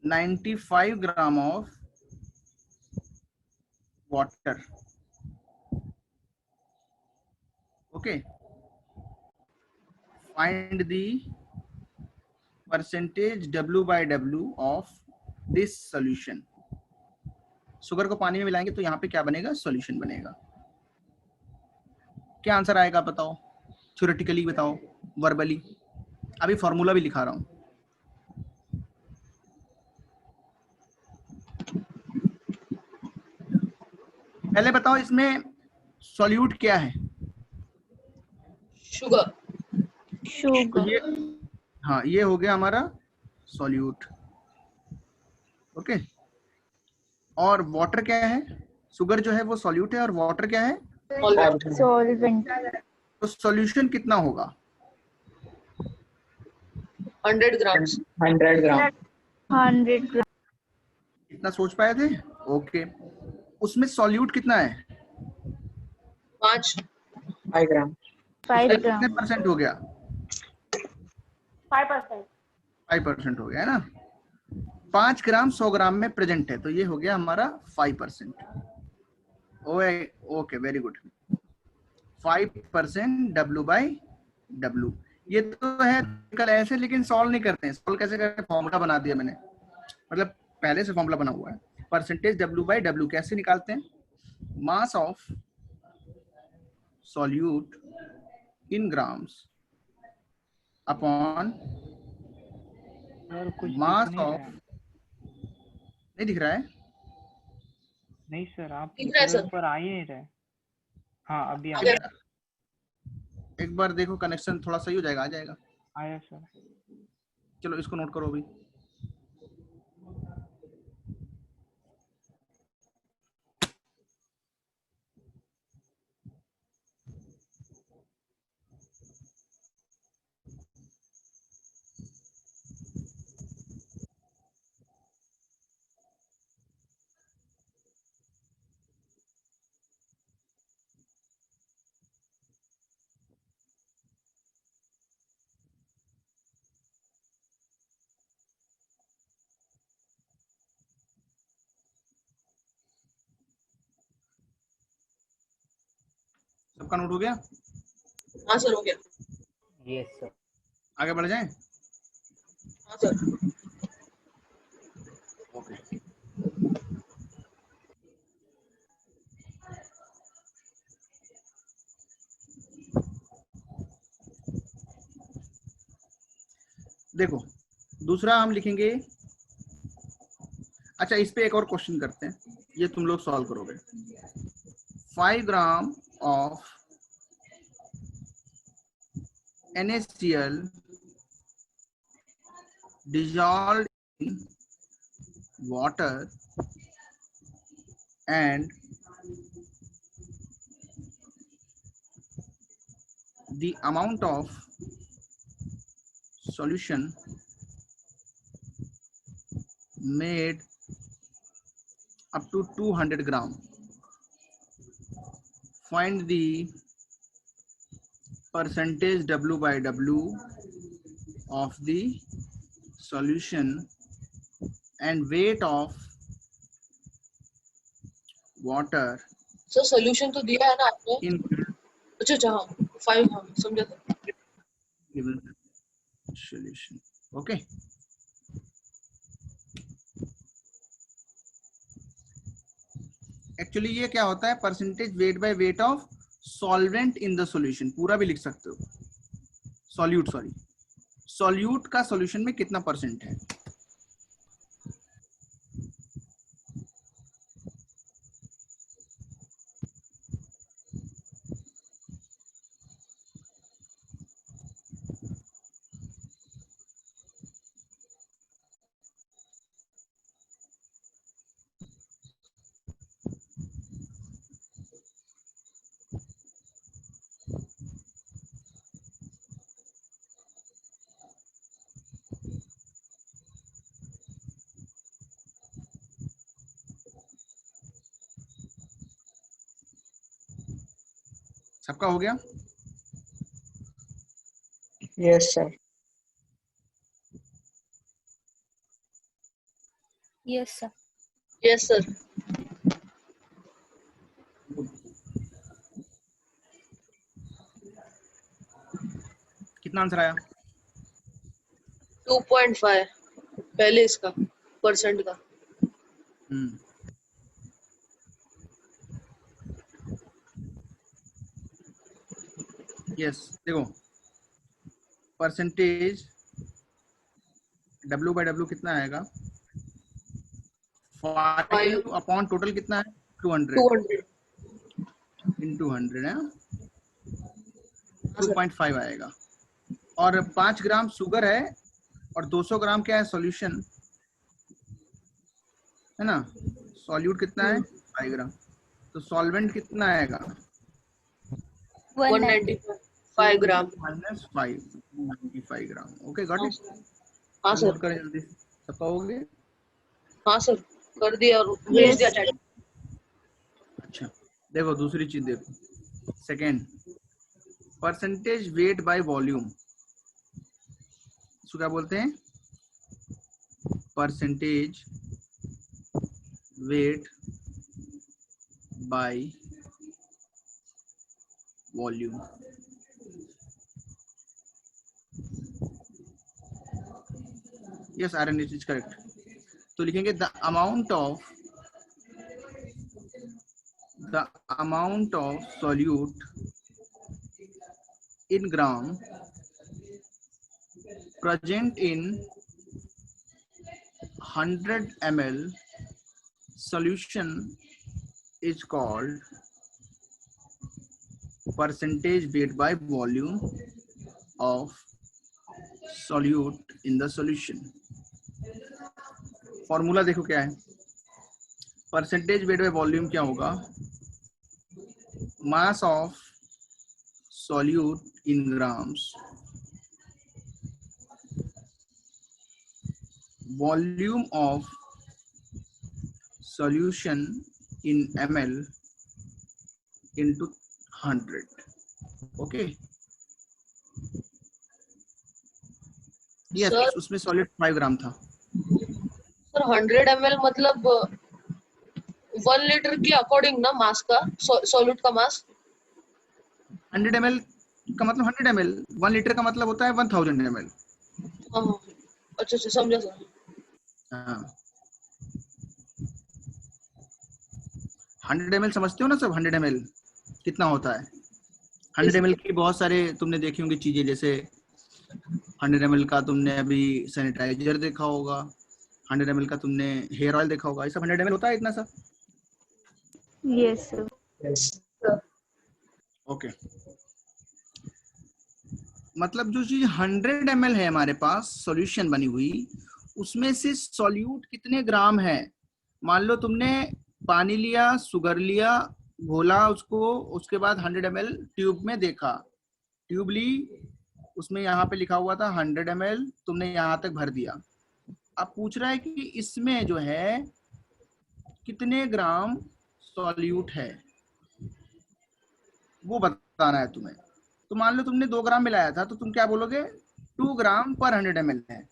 95 gram of water, okay, find the percentage W by W of this solution। Sugar को पानी में मिलाएंगे तो यहाँ पे क्या बनेगा? सॉल्यूशन बनेगा। क्या आंसर आएगा बताओ? थ्योरेटिकली बताओ, वर्बली? अभी फॉर्मूला भी लिखा रहा हूं। पहले बताओ इसमें सॉल्यूट क्या है? शुगर। शुगर। ये, हाँ, ये हो गया हमारा सॉल्यूट, ओके। और वाटर क्या है? शुगर जो है वो सॉल्यूट है, और वाटर क्या है? सॉल्वेंट। तो सॉल्यूशन कितना होगा? 100 ग्राम्स। 100 ग्राम। 100 ग्राम। इतना सोच पाए थे? ओके। उसमें सॉल्यूट कितना है? 5 ग्राम। 5 कितने ग्राम। परसेंट हो गया? 5%। 5% हो गया है ना। 5 ग्राम 100 ग्राम में प्रेजेंट है, तो ये हो गया हमारा 5%। Okay, very good. 5% W by W। ये तो है कल ऐसे, लेकिन सॉल्व नहीं करते हैं। सॉल्व कैसे करते हैं? फॉर्मूला बना दिया मैंने, मतलब पहले से फॉर्मूला बना हुआ है। परसेंटेज W by W कैसे निकालते हैं? Mass of solute in grams upon sir कुछ मास दिख नहीं ऑफ, रहा है। नहीं दिख रहा है? नहीं सर, आप दिख रहा है पूरे सर। ऊपर आ ही नहीं रहे। हाँ अभी आ आगे। गया। एक बार देखो, कनेक्शन थोड़ा सही हो जाएगा, आ जाएगा। आया सर। चलो इसको नोट करो अभी। सबका नोट हो गया? हाँ सर, हो गया। Yes sir. आगे बढ़ जाएं? हाँ सर। ओके। देखो, दूसरा हम लिखेंगे। अच्छा, इस पे एक और क्वेश्चन करते हैं, ये तुम लोग सॉल्व करोगे। 5 gram of NaCl dissolved in water and the amount of solution made up to 200 gram. Find the percentage W by W of the solution and weight of water sir solution तो दिया है ना आपने? in अच्छा अच्छा, हाँ 5, हाँ समझा था। given solution। Okay, एक्चुअली ये क्या होता है? Percentage weight by weight of solvent in the solution, पूरा भी लिख सकते हो। सॉल्यूट, सॉरी, सॉल्यूट का सॉल्यूशन में कितना परसेंट है। सबका हो गया? Yes, sir. Yes sir. Yes sir. कितना आंसर आया? 2.5 पहले इसका परसेंट का। यस देखो, परसेंटेज W/W कितना आएगा? 5 अपॉन टोटल कितना है? 200 इंटू 100 है, 2.5 आएगा। और 5 ग्राम शुगर है और 200 ग्राम क्या है? सॉल्यूशन है ना। सॉल्यूट कितना है? 5 ग्राम। तो सॉल्वेंट कितना आएगा? 195 gram. Minus 595 gram. Okay got it. हाँ सर। नोट करें जल्दी, सबका हो गया? हाँ सर कर दिया और भेज दिया चैट। अच्छा देखो दूसरी चीज देखो, second percentage weight by volume, इसको क्या बोलते हैं? Percentage weight by volume. Yes Aryan it is correct. तो लिखेंगे the amount of solute in gram present in 100 ml solution is called percentage weight by volume of solute in the solution। Formula देखो क्या है, percentage weight by volume क्या होगा? Mass of solute in grams, volume of solution in ml into 100। Okay yes, उसमें solid 5 ग्राम था। Sir 100 ml मतलब 1 litre के according ना मास का, सॉल्यूट का मास। 100 ml का मतलब 100 ml, 1 लीटर का मतलब होता है 1000 ml। हाँ अच्छा अच्छा समझा सर। हाँ 100 ml समझते हो ना सब? 100 ml कितना होता है? 100 ml की बहुत सारे तुमने देखी होंगी चीजें, जैसे 100 ml का तुमने अभी सैनिटाइजर देखा होगा, 100 ml का तुमने हेयर ऑयल देखा होगा, ये सब 100 ml होता है इतना सा। Yes sir. Yes. ओके मतलब जो चीज 100 ml है हमारे पास सॉल्यूशन बनी हुई, उसमें से सॉल्यूट कितने ग्राम है? मान लो तुमने पानी लिया, शुगर लिया, घोला उसको, उसके बाद 100 ml ट्यूब में देखा, ट्यूब ली, उसमें यहाँ पे लिखा हुआ था 100 ml, तुमने यहाँ तक भर दिया। अब पूछ रहा है कि इसमें जो है कितने ग्राम सॉल्यूट है, वो बताना है तुम्हें। तो मान लो तुमने 2 ग्राम मिलाया था, तो तुम क्या बोलोगे? 2 ग्राम पर 100 ml है,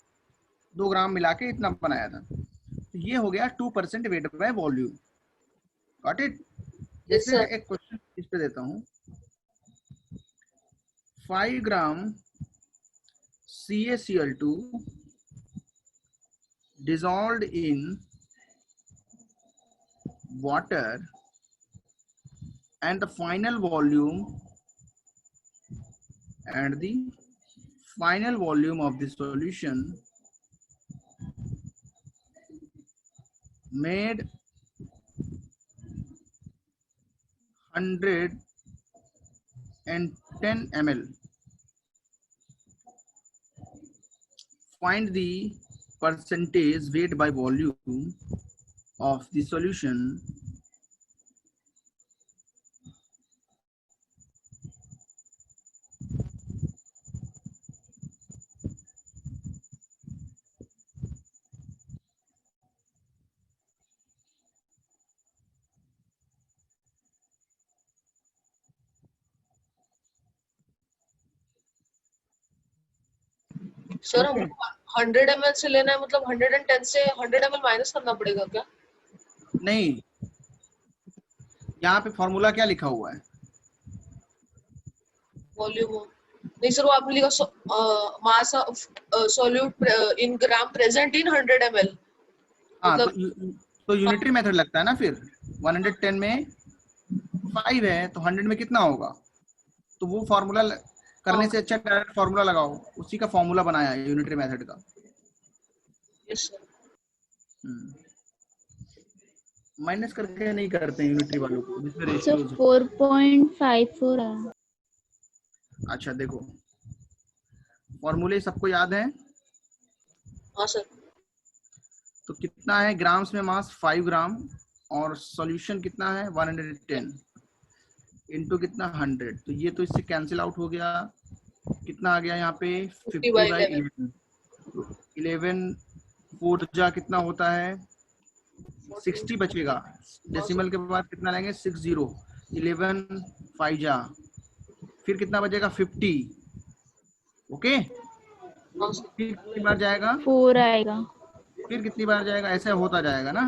2 ग्राम मिला के इतना बनाया था। तो ये हो गया 2% wait by volume. Got it? जैसे एक क्वेश्चन इस पे देता हूँ, 5 ग्राम CaCl2 dissolved in water and the final volume of the solution made 110 ml. Find the percentage weight by volume of the solution sir हमको 100 ml से लेना है, मतलब 110 से 100 ml माइनस करना पड़ेगा क्या? नहीं, यहाँ पे फॉर्मूला क्या लिखा हुआ है? वॉल्यूम नहीं सर, वो आपने लिखा mass of solute in gram present in 100 ml। हाँ, मतलब तो यूनिटरी मेथड लगता है ना फिर। 110 में 5 है तो 100 में कितना होगा? तो वो फॉर्मूला करने से अच्छा डायरेक्ट फॉर्मूला लगाओ, उसी का फॉर्मूला बनाया है यूनिटरी मेथड का। Yes sir. माइनस करके नहीं करते हैं यूनिटरी वालों को, जिसमें सर रेशियोज। 4.54 है। अच्छा देखो, फॉर्मूले सबको याद है? हाँ सर। तो कितना है ग्राम्स में मास? 5 ग्राम, और सॉल्यूशन कितना है? 110 इंटू कितना? 100। तो ये तो इससे कैंसिल आउट हो गया। कितना आ गया यहाँ पे? 50 बाई 11। 11 4 जा कितना होता है? 60 बचेगा। डेसिमल के बाद कितना लेंगे? 60। 11 5 जा, फिर कितना बचेगा? 50। ओके, फिर कितनी बार जाएगा? 4 आएगा। फिर कितनी बार जाएगा? ऐसे होता जाएगा ना।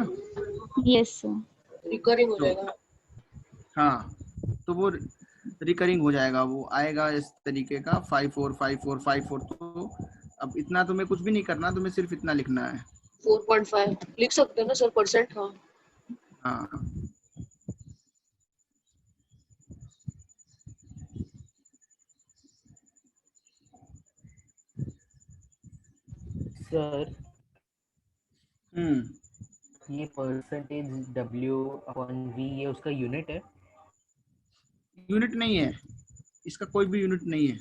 Yes sir. रिकरिंग हो तो जाएगा। हाँ, तो वो रिकरिंग हो जाएगा, वो आएगा इस तरीके का 545454। तो अब इतना तुम्हें कुछ भी नहीं करना, तुम्हें सिर्फ इतना लिखना है। 4.5 लिख सकते हैं ना सर, परसेंट। हाँ हाँ, सर ये परसेंटेज W/V ये उसका यूनिट है? यूनिट नहीं है इसका, कोई भी यूनिट नहीं है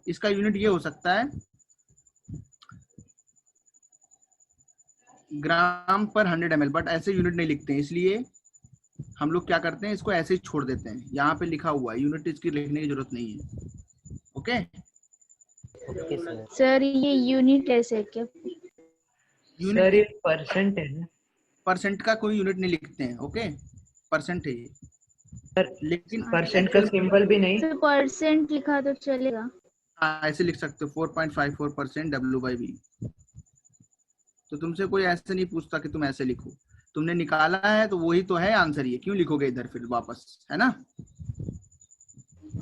इसका। यूनिट ये हो सकता है ग्राम पर 100 ml, बट ऐसे यूनिट नहीं लिखते हैं, इसलिए हम लोग क्या करते हैं, इसको ऐसे ही छोड़ देते हैं। यहाँ पे लिखा हुआ है, यूनिट इसकी लिखने की जरूरत नहीं है। Okay okay sir. सर ये यूनिट ऐसे है क्या? सर ये परसेंट है ना? परसेंट का कोई यूनिट नहीं लिखते हैं। ओके, परसेंट है ये, सर लेकिन परसेंट का सिंबल भी नहीं? सर परसेंट लिखा तो चलेगा? हाँ, ऐसे लिख सकते हो 4.54% W/V। तो तुमसे कोई ऐसे नहीं पूछता कि तुम ऐसे लिखो, तुमने निकाला है तो वही तो है आंसर। ये क्यों लिखोगे इधर फिर वापस, है ना?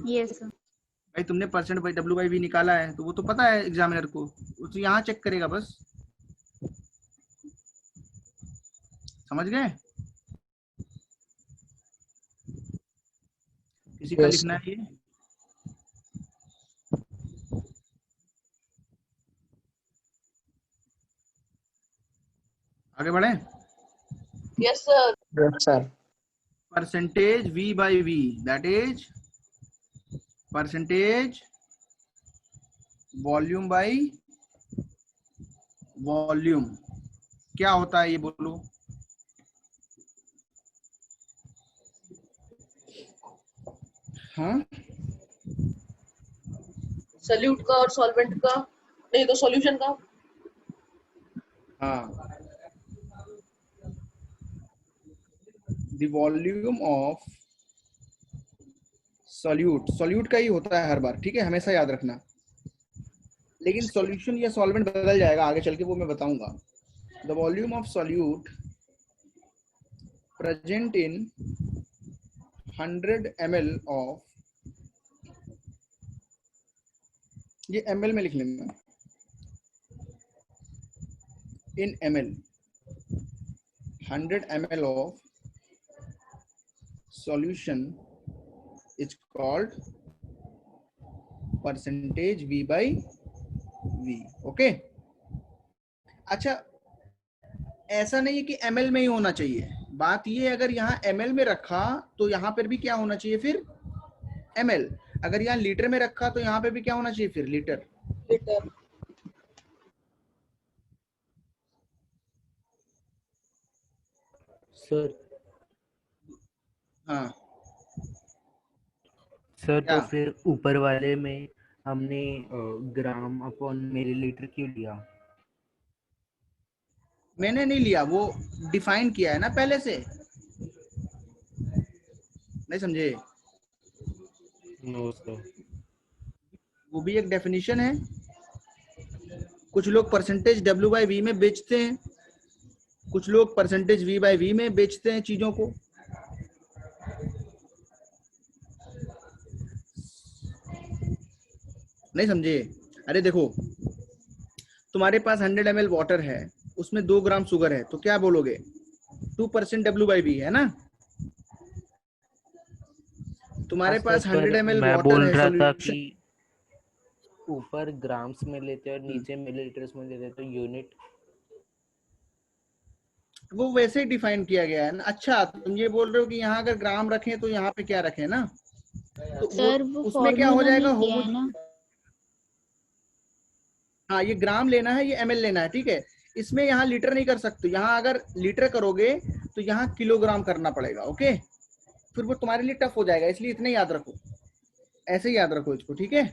Yes sir. भाई तुमने परसेंट बाई W/V निकाला है तो वो तो पता है एग्जामिनर को, वो तो यहाँ चेक करेगा बस। समझ गए? किसी का लिखना है ये? आगे बढ़े? Yes sir. Yes, sir. Percentage V/V, that is percentage volume by volume. क्या होता है ये बोलो? हाँ, सॉल्यूट का और सॉल्वेंट का, नहीं तो सॉल्यूशन का। हाँ, the volume of solute. Solute का ही होता है हर बार, ठीक है, हमेशा याद रखना। लेकिन सॉल्यूशन या सॉल्वेंट बदल जाएगा आगे चल के, वो मैं बताऊंगा। The volume of solute present in 100 ml of, ये ml में लिख लेना, इन ml 100 ml of solution is called percentage V/V। Okay, अच्छा, ऐसा नहीं है कि ml में ही होना चाहिए। बात ये, अगर यहाँ ml में रखा तो यहाँ पर भी क्या होना चाहिए फिर? ml। अगर यहाँ लीटर में रखा तो यहाँ पे भी क्या होना चाहिए फिर? लीटर। लीटर। सर हाँ सर क्या? तो फिर ऊपर वाले में हमने ग्राम अपॉन मिलीलीटर क्यों लिया? मैंने नहीं लिया, वो डिफाइन किया है ना पहले से। नहीं समझे? No sir. वो भी एक डेफिनेशन है। कुछ लोग परसेंटेज W/V में बेचते हैं, कुछ लोग परसेंटेज V/V में बेचते हैं चीजों को। नहीं समझे? अरे देखो, तुम्हारे पास 100 ml वाटर है, उसमें 2 ग्राम शुगर है, तो क्या बोलोगे? 2% W/V है ना। तुम्हारे पास 100 ml मैं वाटर बोल है, रहा था सॉल्यूशन। कि ऊपर ग्राम्स में लेते और नीचे मिलीलीटर्स में लेते तो यूनिट वो वैसे ही डिफाइन किया गया है ना। अच्छा, तुम ये बोल रहे हो कि यहाँ अगर ग्राम रखें तो यहाँ पे क्या रखें ना, तो सर वो उसमें क्या हो फॉर्मूला जाएगा? में किया है ना। हाँ, ये ग्राम लेना है, ये ml लेना है, ठीक है। इसमें यहाँ लीटर नहीं कर सकते। यहाँ अगर लीटर करोगे तो यहाँ किलोग्राम करना पड़ेगा। ओके, फिर वो तुम्हारे लिए टफ हो जाएगा, इसलिए इतने याद रखो, ऐसे ही याद रखो इसको, ठीक है।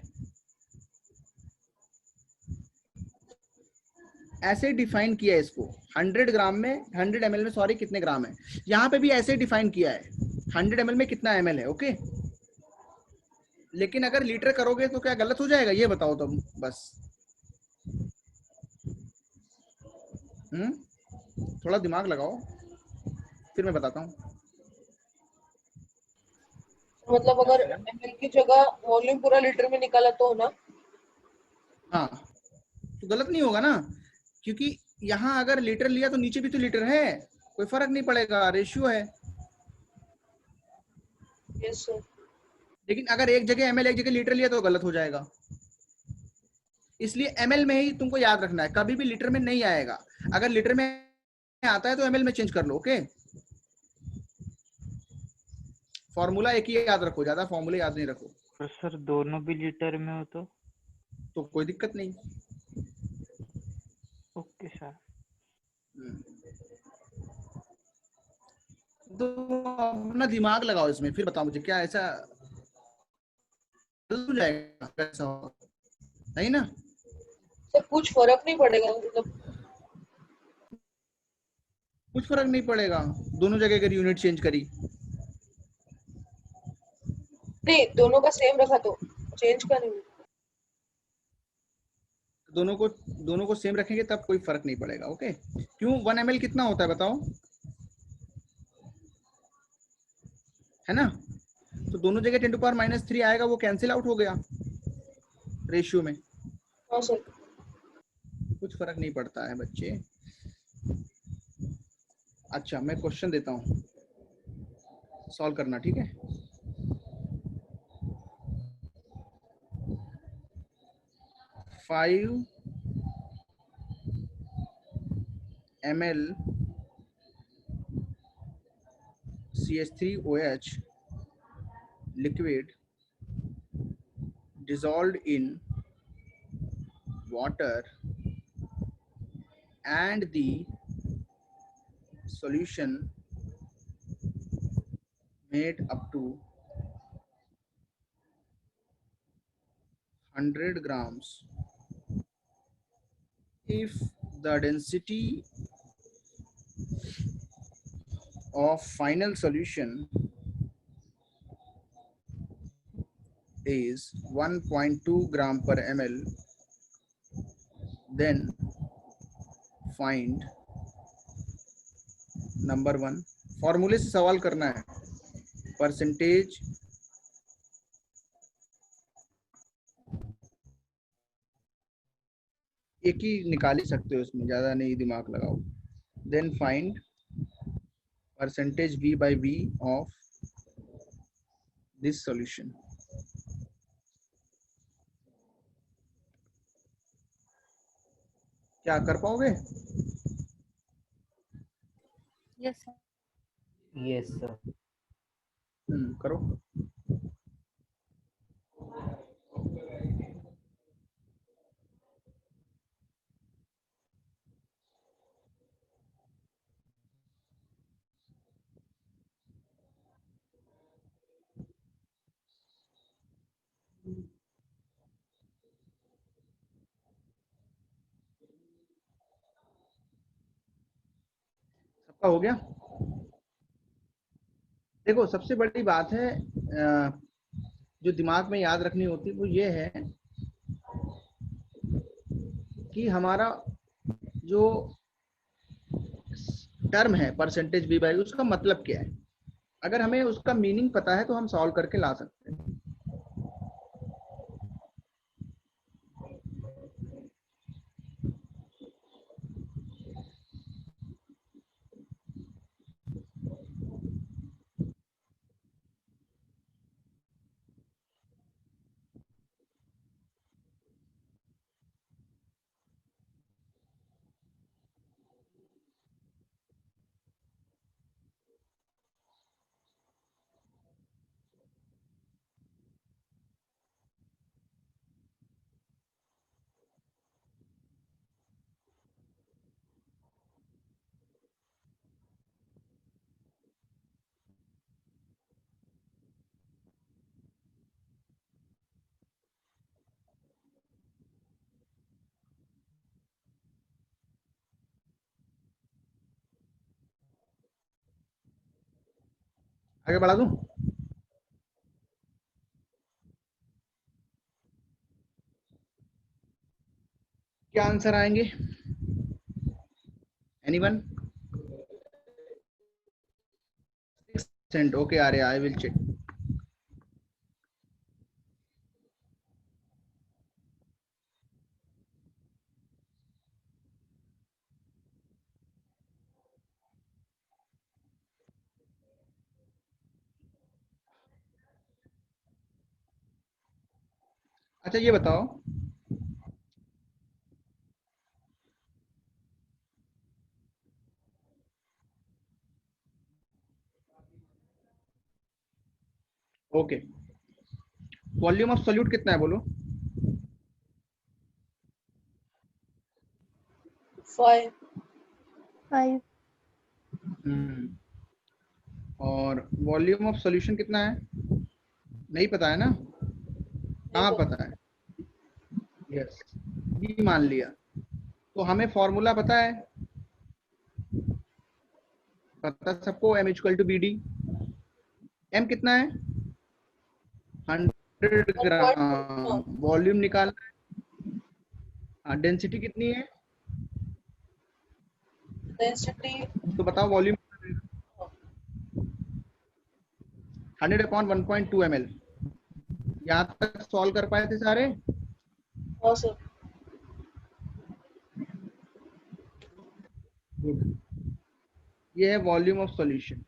ऐसे डिफाइन किया है इसको। 100 ग्राम में, 100 ml में, सॉरी, कितने ग्राम है, यहाँ पे भी ऐसे डिफाइन किया है। 100 ml में कितना ml है। ओके, लेकिन अगर लीटर करोगे तो क्या गलत हो जाएगा, ये बताओ तुम बस। थोड़ा दिमाग लगाओ, फिर मैं बताता हूँ। मतलब अगर ml की जगह वॉल्यूम पूरा लीटर में निकाला तो ना? हाँ, तो गलत नहीं होगा ना, क्योंकि यहाँ अगर लीटर लिया तो नीचे भी तो लीटर है, कोई फर्क नहीं पड़ेगा, रेशियो है। Yes sir. लेकिन अगर एक जगह ml एक जगह लीटर लिया तो गलत हो जाएगा। इसलिए ml में ही तुमको याद रखना है, कभी भी लीटर में नहीं आएगा। अगर लीटर में आता है तो ml में चेंज कर लो। ओके, फॉर्मूला एक ही याद रखो, ज्यादा फॉर्मूले याद नहीं रखो। तो सर दोनों भी लीटर में हो तो कोई दिक्कत नहीं। Okay sir. तो अपना दिमाग लगाओ इसमें, फिर बताओ मुझे, क्या ऐसा हो जाएगा? कैसा हो, नहीं ना? सर कुछ फर्क नहीं पड़ेगा, मतलब कुछ फर्क नहीं पड़ेगा, दोनों जगह अगर यूनिट चेंज करी। नहीं, दोनों का सेम रखा तो चेंज का नहीं। दोनों को सेम रखेंगे तब कोई फर्क नहीं पड़ेगा। ओके, क्यों? 1 ml कितना होता है बताओ, है ना? तो दोनों जगह 10⁻³ आएगा, वो कैंसिल आउट हो गया रेशियो में। हाँ सर। कुछ फर्क नहीं पड़ता है बच्चे। अच्छा, मैं क्वेश्चन देता हूँ, सॉल्व करना, ठीक है? Five ml CH3OH liquid dissolved in water and the solution made up to 100 grams if the density of final solution is 1.2 gram per ml, then find number 1। फॉर्मूले से सवाल करना है, परसेंटेज एक ही निकाल ही सकते हो, उसमें ज्यादा नहीं दिमाग लगाओ। Then find percentage V/V of this solution. क्या कर पाओगे? Yes sir. Yes sir. करो। सबका हो गया? देखो, सबसे बड़ी बात है जो दिमाग में याद रखनी होती है वो ये है कि हमारा जो टर्म है परसेंटेज वी बाई उसका मतलब क्या है। अगर हमें उसका मीनिंग पता है तो हम सॉल्व करके ला सकते हैं। आगे बढ़ा दूं? क्या आंसर आएंगे? Anyone? Okay Arya, I will check. अच्छा ये बताओ, ओके, वॉल्यूम ऑफ सॉल्यूट कितना है बोलो? 5 5 और वॉल्यूम ऑफ सॉल्यूशन कितना है? नहीं पता है ना? कहाँ पता है? यस, बी मान लिया। तो हमें फॉर्मूला पता है, पता सबको, m equal to B D. m कितना है? 100 ग्राम। वॉल्यूम निकालना है। डेंसिटी कितनी है? डेंसिटी तो बताओ वॉल्यूम। 100/1.2 ml। यहाँ तक सॉल्व कर पाए थे सारे? हाँ सर। गुड। ये है वॉल्यूम ऑफ सॉल्यूशन।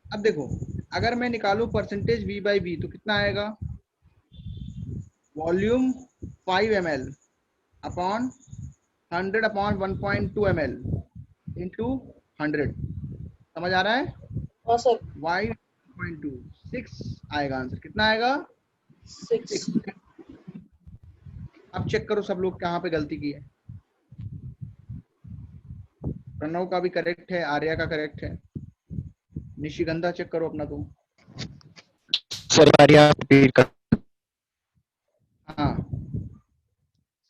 अब देखो, अगर मैं निकालूं परसेंटेज v बाई वी तो कितना आएगा? Volume 5 ml upon 100/1.2 ml into 100। समझ आ रहा है? हाँ सर। y.2 6 आएगा आंसर। कितना आएगा? 6। अब चेक करो सब लोग कहाँ पे गलती की है। प्रणव का भी करेक्ट है, आर्या का करेक्ट है, निशिगंधा चेक करो अपना तुम। सर आर्या रिपीट कर। हाँ,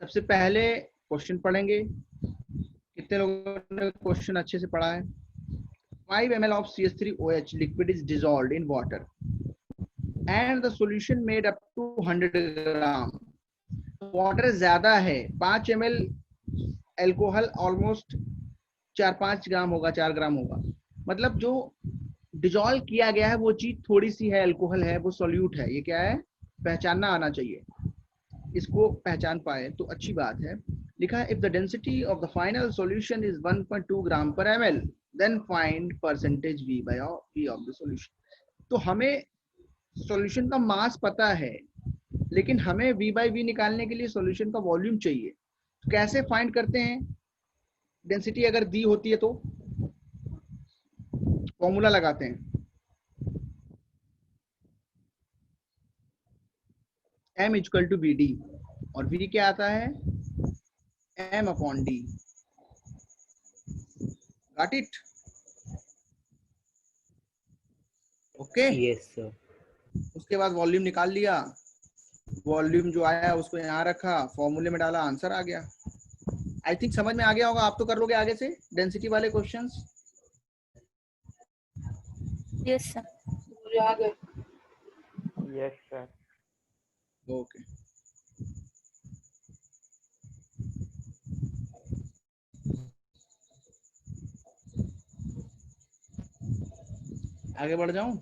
सबसे पहले क्वेश्चन पढ़ेंगे। कितने लोगों ने क्वेश्चन अच्छे से पढ़ा है? 5 ml of CH3OH liquid is dissolved in water and the solution made up to 100 gram. Water ज्यादा है, 5 ml एल्कोहल ऑलमोस्ट 4-5 ग्राम होगा, 4 ग्राम होगा। मतलब जो डिजॉल्व किया गया है वो चीज थोड़ी सी है, एल्कोहल है, वो सॉल्यूट है। ये क्या है? पहचानना आना चाहिए। इसको पहचान पाए तो अच्छी बात है। लिखा है if the density of the final solution is 1.2 gram per ml then find percentage v by v of the solution. तो हमें सॉल्यूशन का मास पता है, लेकिन हमें v बाई वी निकालने के लिए सॉल्यूशन का वॉल्यूम चाहिए। तो कैसे फाइंड करते हैं? डेंसिटी अगर दी होती है तो फॉर्मूला लगाते हैं, m equal to B D, और v क्या आता है? m upon D. Got it? Okay. Yes sir. उसके बाद वॉल्यूम निकाल लिया, वॉल्यूम जो आया उसको यहाँ रखा, फॉर्मूले में डाला, आंसर आ गया। आई थिंक समझ में आ गया होगा। आप तो कर लोगे आगे से डेंसिटी वाले क्वेश्चंस? Yes sir. मुझे आ गए। Yes sir. ओके आगे बढ़ जाऊं?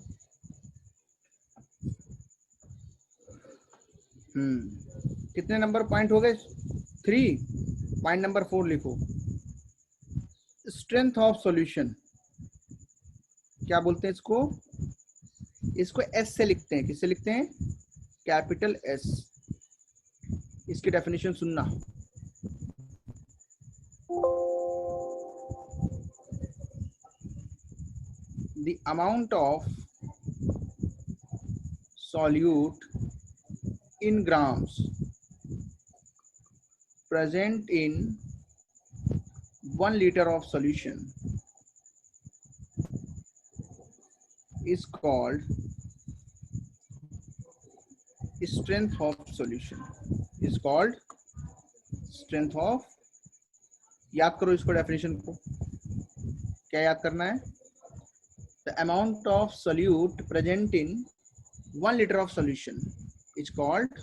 कितने नंबर पॉइंट हो गए? 3। पॉइंट नंबर 4 लिखो। स्ट्रेंथ ऑफ सॉल्यूशन, क्या बोलते हैं इसको? इसको एस से लिखते हैं। किससे लिखते हैं? Capital S. इसकी डेफिनेशन सुनना। The amount of solute in grams present in 1 liter of solution is called strength of solution. Is called strength of, याद करो इसको, डेफिनेशन को। क्या याद करना है? The amount of solute present in 1 liter of solution is called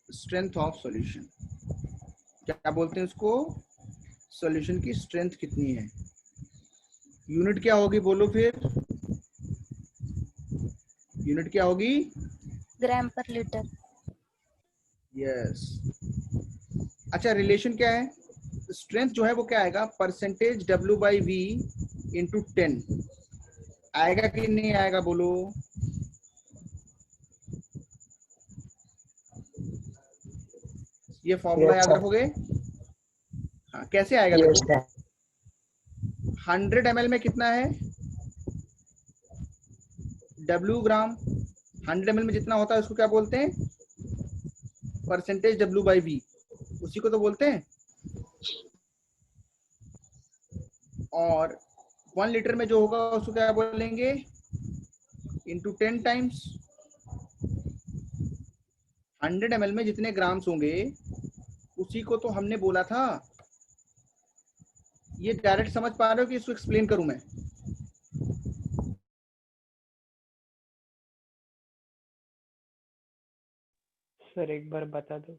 strength of solution. क्या बोलते हैं उसको? सॉल्यूशन की स्ट्रेंथ कितनी है। यूनिट क्या होगी बोलो फिर? यूनिट क्या होगी? ग्राम पर लीटर। यस। अच्छा, रिलेशन क्या है? स्ट्रेंथ जो है वो क्या आएगा? परसेंटेज W/V इंटू 10 आएगा कि नहीं आएगा बोलो? ये फॉर्मूला याद रखोगे? हाँ, कैसे आएगा देखो। 100 ml में कितना है? W ग्राम। 100 ml में जितना होता है उसको क्या बोलते हैं? परसेंटेज W/V, उसी को तो बोलते हैं। और 1 लीटर में जो होगा उसको क्या बोलेंगे? Into 10 times. 100 ml में जितने ग्राम्स होंगे उसी को तो हमने बोला था। ये डायरेक्ट समझ पा रहे हो कि इसको एक्सप्लेन करूं मैं? सर एक बार बता दो।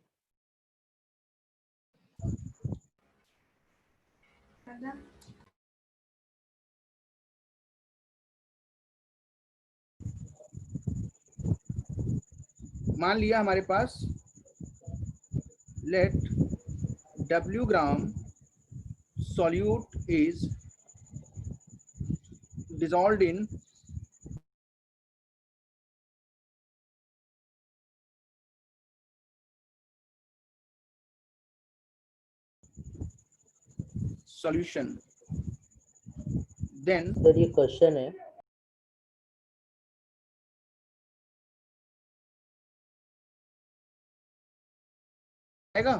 मान लिया हमारे पास let W gram solute is dissolved in solution, then sir ये क्वेश्चन है। आएगा।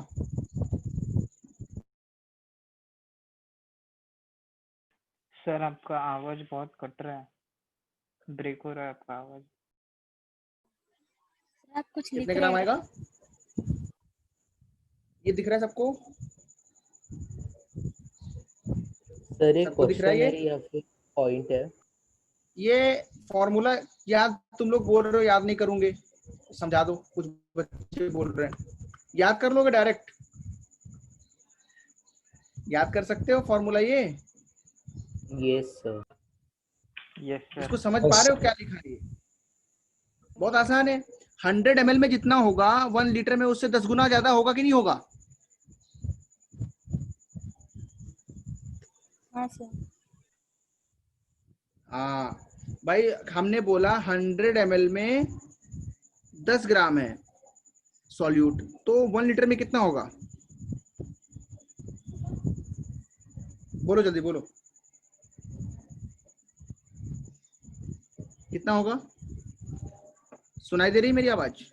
सर आपका आवाज बहुत कट रहा है, ब्रेक हो रहा है आपका आवाज। आप कुछ कितने लिख ग्राम रहे हैं? आएगा? ये दिख रहा है सबको? सर ये सबको दिख रहा क्वेश्चन है है या फिर पॉइंट है? ये फॉर्मूला याद तुम लोग बोल रहे हो, याद नहीं करूंगे, समझा दो। कुछ बच्चे बोल रहे हैं, याद कर लोगे डायरेक्ट? याद कर सकते हो फॉर्मूला ये? Yes sir. Yes sir. इसको समझ पा रहे हो क्या लिखा है? ये बहुत आसान है। 100 ml में जितना होगा 1 लीटर में उससे 10 गुना ज्यादा होगा कि नहीं होगा? हाँ सर। हाँ भाई, हमने बोला 100 ml में 10 ग्राम है सॉल्यूट, तो 1 लीटर में कितना होगा? बोलो जल्दी बोलो, कितना होगा? सुनाई दे रही मेरी आवाज?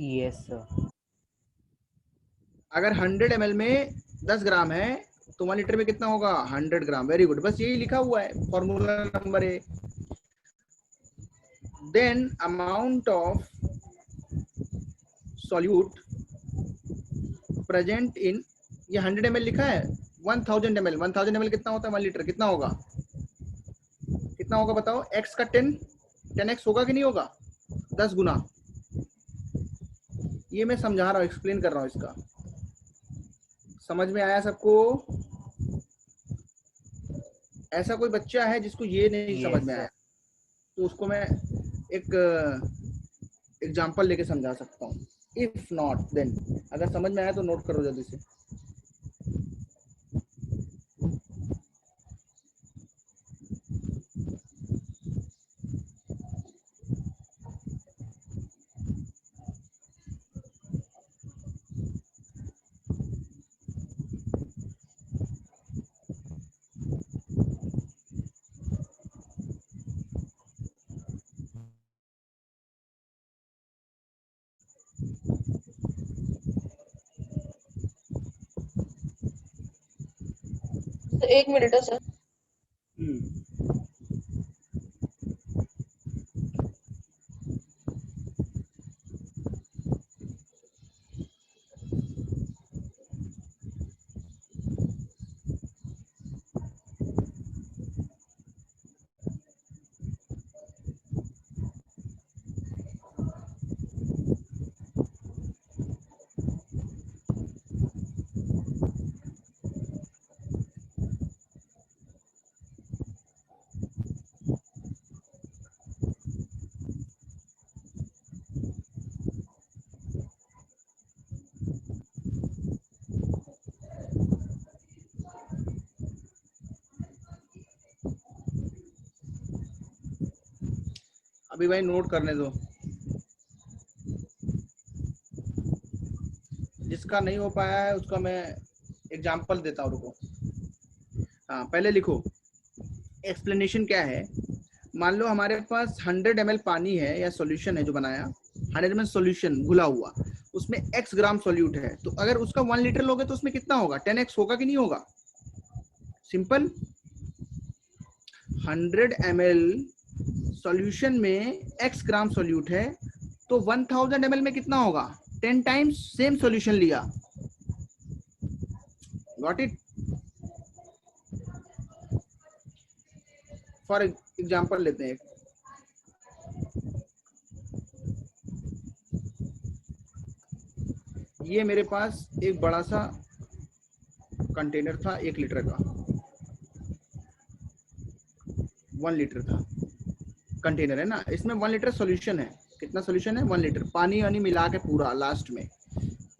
Yes sir. अगर 100 ml में 10 ग्राम है तो 1 लीटर में कितना होगा? 100 ग्राम। वेरी गुड, बस यही लिखा हुआ है formula number A. Then amount of solute present in, ये 100 ml लिखा है, 1000 ml। 1000 ml कितना होता है? 1 लीटर। कितना होगा? कितना होगा बताओ? x का 10x होगा कि नहीं होगा? 10 गुना। ये मैं समझा रहा हूँ, एक्सप्लेन कर रहा हूँ इसका। समझ में आया सबको? ऐसा कोई बच्चा है जिसको ये नहीं समझ में आया तो उसको मैं एक एग्जांपल लेके समझा सकता हूँ। इफ नॉट देन, अगर समझ में आया तो नोट करो जल्दी से। एक मिनट है सर। अभी भाई नोट करने दो, जिसका नहीं हो पाया है उसका मैं एग्जांपल देता हूँ, रुको। हाँ, पहले लिखो एक्सप्लेनेशन क्या है। मान लो हमारे पास 100 ml पानी है या सॉल्यूशन है जो बनाया, 100 ml सॉल्यूशन घुला हुआ, उसमें x ग्राम सॉल्यूट है, तो अगर उसका 1 लीटर लोगे तो उसमें कितना होगा? 10x होगा कि नहीं होगा? सिंपल। 100 ml सॉल्यूशन में x ग्राम सॉल्यूट है तो 1000 ml में कितना होगा? 10 टाइम्स सेम सॉल्यूशन लिया। Got it? फॉर एग्जांपल लेते हैं, ये मेरे पास एक बड़ा सा कंटेनर था 1 लीटर का, 1 लीटर था कंटेनर है ना, इसमें 1 लीटर सॉल्यूशन है। कितना सॉल्यूशन है? 1 लीटर पानी वानी मिला के पूरा लास्ट में।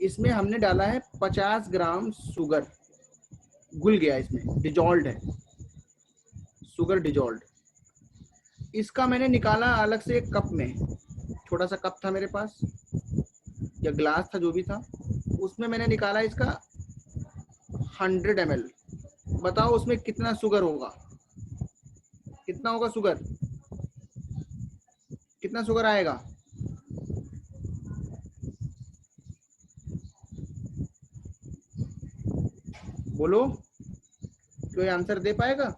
इसमें हमने डाला है 50 ग्राम शुगर, घुल गया, इसमें डिजॉल्व है, शुगर डिजॉल्व। इसका मैंने निकाला अलग से एक कप में, छोटा सा कप था मेरे पास या ग्लास था, जो भी था, उसमें मैंने निकाला इसका 100 ml। बताओ उसमें कितना शुगर होगा? कितना होगा शुगर? कितना शुगर आएगा? बोलो, कोई आंसर दे पाएगा?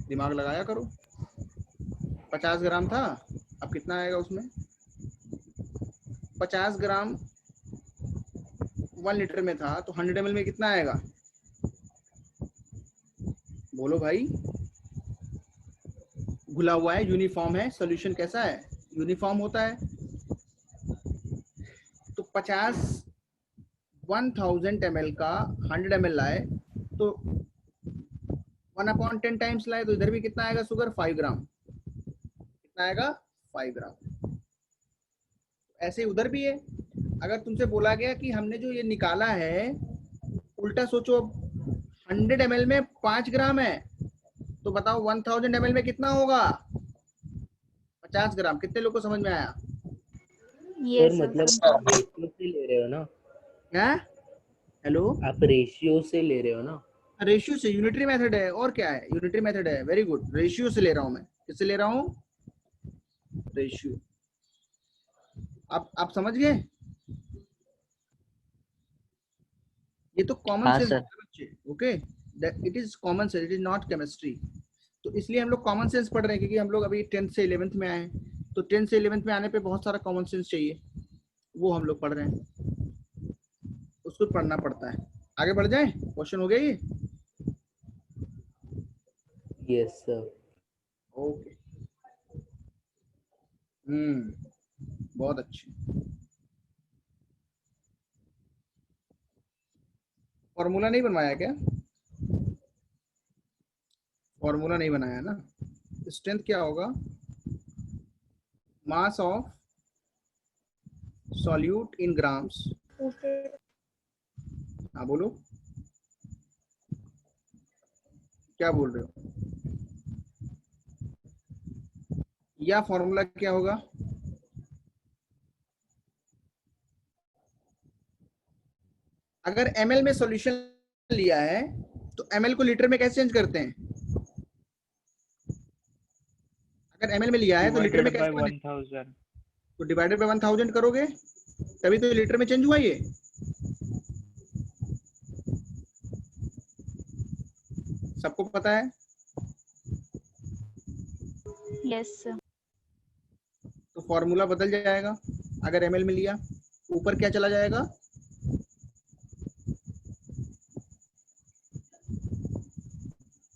दिमाग लगाया करो। 50 ग्राम था, अब कितना आएगा उसमें? 50 ग्राम 1 लीटर में था तो 100 ml में कितना आएगा? बोलो भाई। घुला हुआ है, यूनिफॉर्म है, सॉल्यूशन कैसा है? यूनिफॉर्म होता है। तो 1000 ml का 100 ml लाए तो 1/10 टाइम्स लाए तो इधर भी कितना आएगा शुगर? 5 ग्राम। कितना आएगा? 5 ग्राम। ऐसे ही उधर भी है। अगर तुमसे बोला गया कि हमने जो ये निकाला है, उल्टा सोचो, 100 ml में 5 ग्राम है तो बताओ 1000 ml में कितना होगा? 50 ग्राम। कितने लोग को समझ में आया? सर मतलब आप रेशियो से ले रहे हो ना? क्या? हेलो, आप रेशियो से ले रहे हो ना? रेशियो से, यूनिटरी मेथड है। और क्या है? यूनिटरी मेथड है। Very good. रेशियो से ले रहा हूं मैं। किससे ले रहा हूं? रेशियो। आप समझ गए? ये तो कॉमन हाँ सेंस है सर। बच्चे। Okay, it is common sense, it is not chemistry. तो इसलिए हम लोग कॉमन सेंस पढ़ रहे हैं क्योंकि हम लोग अभी 10th से 11th में आए हैं, तो 10th से 11th में आने पे बहुत सारा कॉमन सेंस चाहिए, वो हम लोग पढ़ रहे हैं, उसको पढ़ना पड़ता है। आगे बढ़ जाए? क्वेश्चन हो गया ये? Yes sir. ओके। बहुत अच्छे। फॉर्मूला नहीं बनवाया क्या? फॉर्मूला नहीं बनाया ना। स्ट्रेंथ क्या होगा? Mass of solute in grams. हाँ बोलो, क्या बोल रहे हो? या फॉर्मूला क्या होगा? अगर ml में सॉल्यूशन लिया है तो ml को लीटर में कैसे चेंज करते हैं? अगर ml में लिया है तो लीटर में डिवाइडेड बाय कैसे बने? 1000। तो डिवाइडेड बाय 1000 करोगे तभी तो लीटर में चेंज हुआ ये। सबको पता है? Yes sir. तो फॉर्मूला बदल जाएगा अगर ml में लिया, ऊपर क्या चला जाएगा?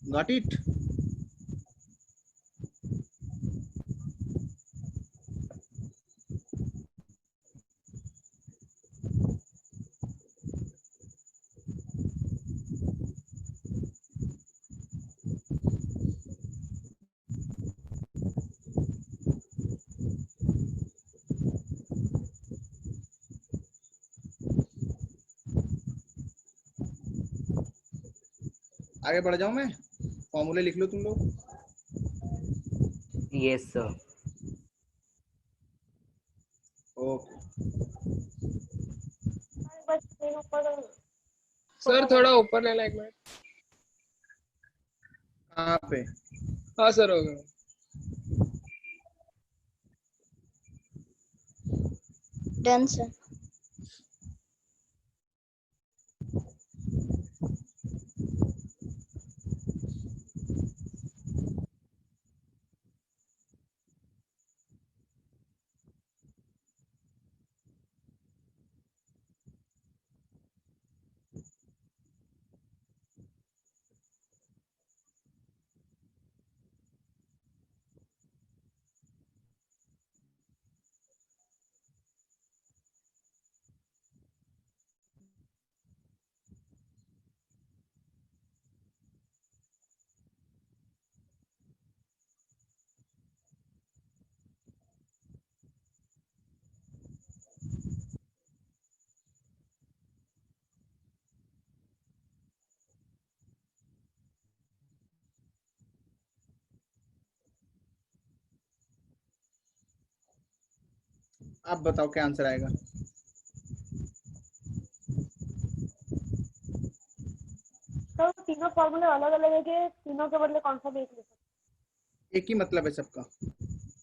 Got it? आगे बढ़ जाऊं मैं? फॉर्मूले लिख लो तुम लोग। Yes sir. ओके। सर थोड़ा ऊपर लेना एक मिनट। कहाँ पे? हाँ सर हो गया। Done sir. आप बताओ क्या आंसर आएगा? सर तीनों फॉर्मूले अलग अलग है कि तीनों के बदले कौन सा भी एक ले सकते? एक ही मतलब है सबका,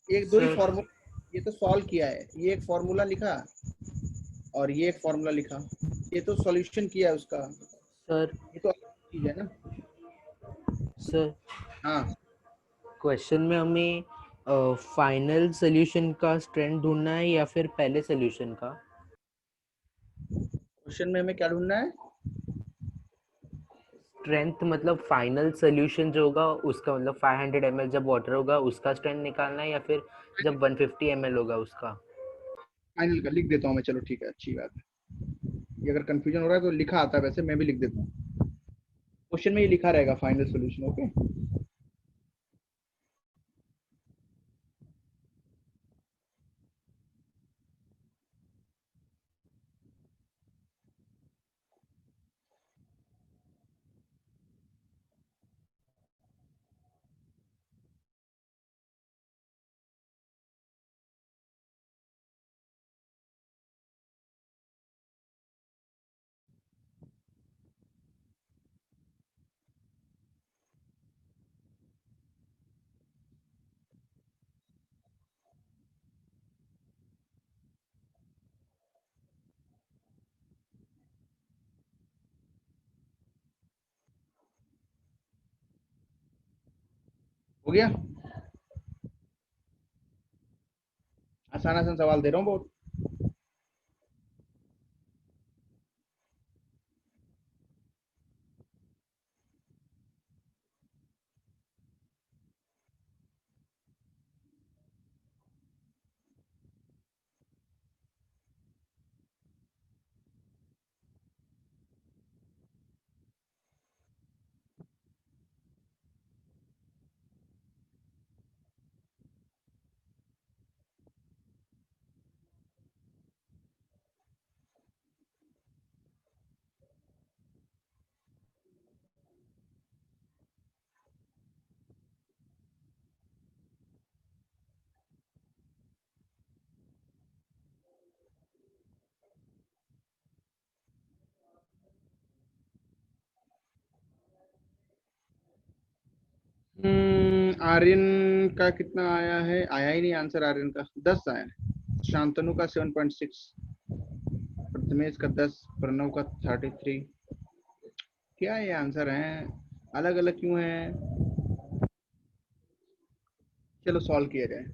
एक दो ही सर फॉर्मूला। ये तो सॉल्व किया है, ये एक फॉर्मूला लिखा और ये एक फॉर्मूला लिखा, ये तो सॉल्यूशन किया है उसका। सर ये तो अलग चीज है ना। सर हाँ, क्वेश्चन में हमें फाइनल सोल्यूशन का स्ट्रेंथ ढूंढना है या फिर पहले सोल्यूशन का? क्वेश्चन में हमें क्या ढूंढना है? स्ट्रेंथ मतलब फाइनल सोल्यूशन जो होगा उसका, मतलब 500 ml जब वाटर होगा उसका स्ट्रेंथ निकालना है या फिर जब 150 ml होगा उसका? फाइनल का लिख देता हूँ मैं, चलो ठीक है, अच्छी बात है। ये अगर कंफ्यूजन हो रहा है तो लिखा आता है, वैसे मैं भी लिख देता हूँ। क्वेश्चन में ये लिखा रहेगा फाइनल सोल्यूशन। ओके, हो गया। आसान आसान सवाल दे रहा हूँ बहुत। आर्यन का कितना आया है? आया ही नहीं आंसर आर्यन का, 10 आया है। शांतनु का 7.6, प्रथमेश का 10, प्रणव का 33। क्या ये आंसर है? अलग अलग क्यों है? चलो सॉल्व किया जाए।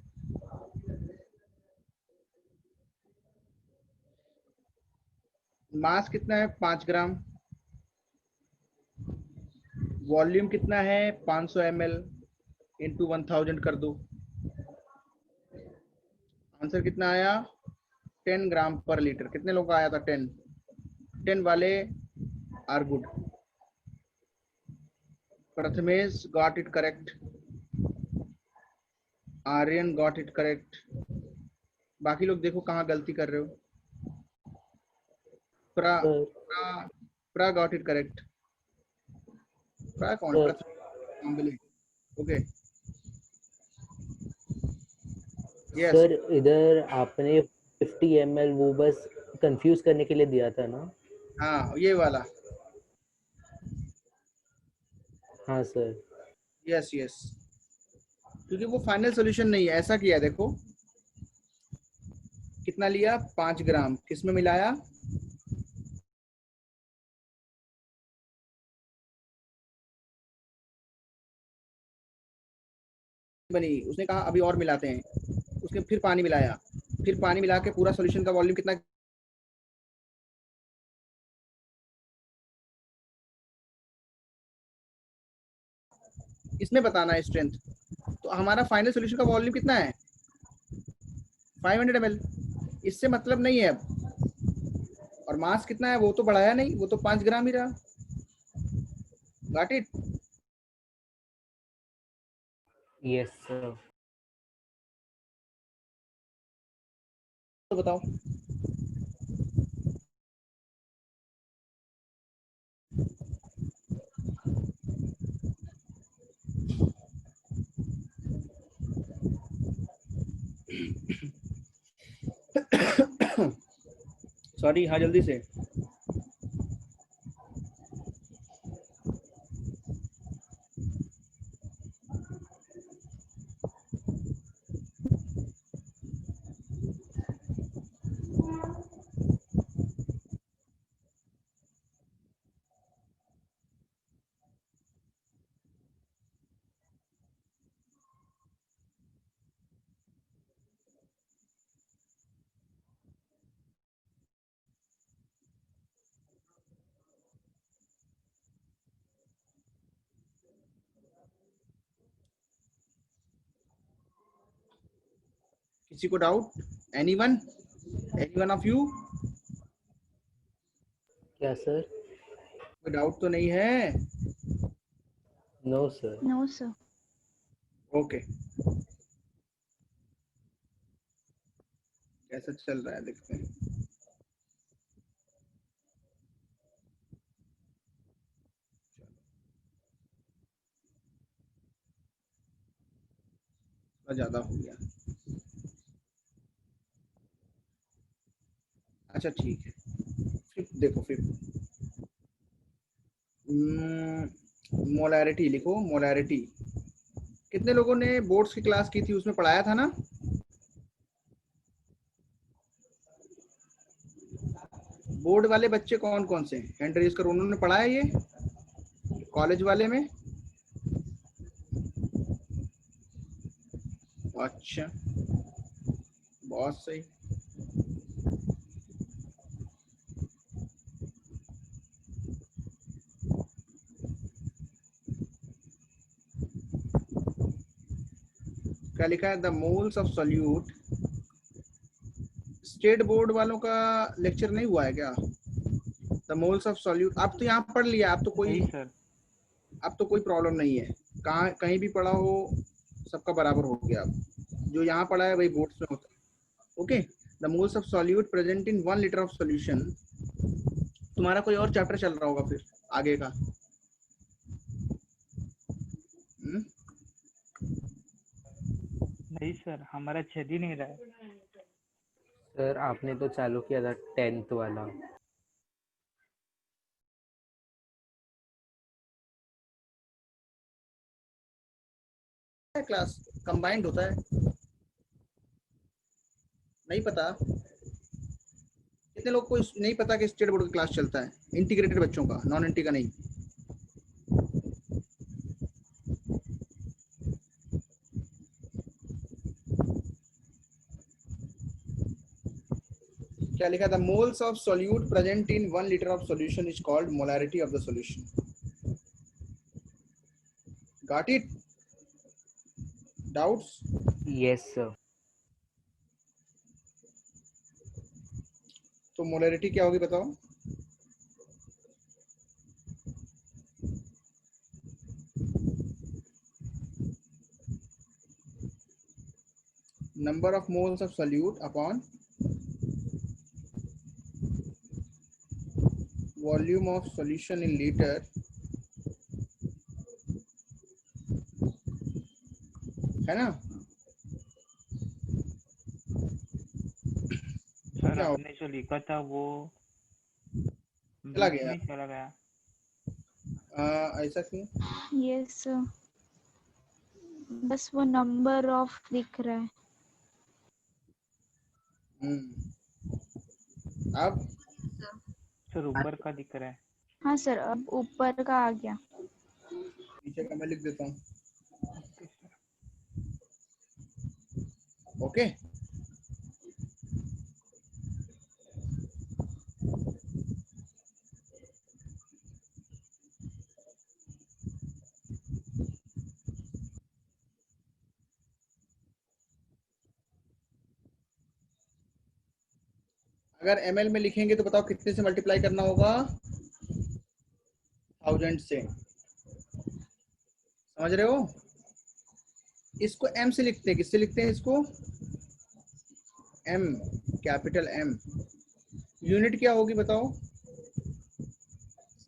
मास कितना है? 5 ग्राम। वॉल्यूम कितना है? 500 ml इंटू 1000 कर दो। आंसर कितना आया? 10 ग्राम पर लीटर। कितने लोग का आया था? 10। 10 वाले are good. Prathamesh got it correct, Aryan got it correct. बाकी लोग देखो कहाँ गलती कर रहे हो। प्रा सर प्रा प्रा गॉट इट करेक्ट। प्रा कौन? Sir Prathamesh. Okay yes. Sir इधर आपने 50 ml वो बस कंफ्यूज करने के लिए दिया था ना? हाँ ये वाला। हाँ सर। यस यस, क्योंकि वो फाइनल सॉल्यूशन नहीं है। ऐसा किया देखो, कितना लिया? 5 ग्राम। किसमें मिलाया? बनी। उसने कहा अभी और मिलाते हैं। उसने फिर पानी मिलाया, फिर पानी मिला के पूरा सॉल्यूशन का वॉल्यूम कितना? इसमें बताना है स्ट्रेंथ। तो हमारा फाइनल सॉल्यूशन का वॉल्यूम कितना है? 500 ml। इससे मतलब नहीं है अब। और मास कितना है? वो तो बढ़ाया नहीं, वो तो 5 ग्राम ही रहा। Got it? Yes sir. तो बताओ। सॉरी, हाँ जल्दी से। किसी को doubt? Anyone? Anyone of you? क्या सर? कोई डाउट तो नहीं है? No sir. No sir. Okay, कैसा चल रहा है देखते हैं। ज्यादा हो गया। अच्छा ठीक है, फिर देखो फिर मोलैरिटी लिखो। मोलैरिटी कितने लोगों ने बोर्ड्स की क्लास की थी? उसमें पढ़ाया था ना? बोर्ड वाले बच्चे कौन कौन से? हैंड रेज करो। उन्होंने पढ़ाया ये कॉलेज वाले में? अच्छा, बहुत सही। क्या लिखा है? The moles of solute. State board वालों का लेक्चर नहीं हुआ है क्या? The moles of solute. आप तो यहाँ पढ़ लिया, आप तो कोई नहीं सर। अब तो कोई प्रॉब्लम नहीं है। कहाँ कहीं भी पढ़ा हो सबका बराबर हो गया। अब जो यहाँ पढ़ा है वही बोर्ड्स में होता है। Okay, the moles of solute present in 1 litre of solution. तुम्हारा कोई और चैप्टर चल रहा होगा फिर आगे का? नहीं सर, हमारा चल ही नहीं रहा है। सर आपने तो चालू किया था 10th वाला। क्लास, कंबाइंड होता है, नहीं पता? कितने लोग को नहीं पता कि स्टेट बोर्ड का क्लास चलता है, इंटीग्रेटेड बच्चों का, नॉन इंटी का नहीं? क्या लिखा था? Moles of solute present in 1 liter of solution is called molarity of the solution. Got it? Doubts? Yes sir. तो मोलैरिटी क्या होगी बताओ? Number of moles of solute upon volume of solution in litre है ना? Sir क्या आपने जो लिखा था वो चला बीच गया? में चला गया। ऐसा क्यों? यस सर, बस वो नंबर ऑफ दिख रहा है। अब सर ऊपर का दिख रहा है। हाँ सर, अब ऊपर का आ गया। नीचे का मैं लिख देता हूँ। Okay sir. ओके, अगर ml में लिखेंगे तो बताओ कितने से मल्टीप्लाई करना होगा? 1000 से। समझ रहे हो? इसको m से लिखते हैं, किससे लिखते हैं इसको? m, capital M। यूनिट क्या होगी बताओ?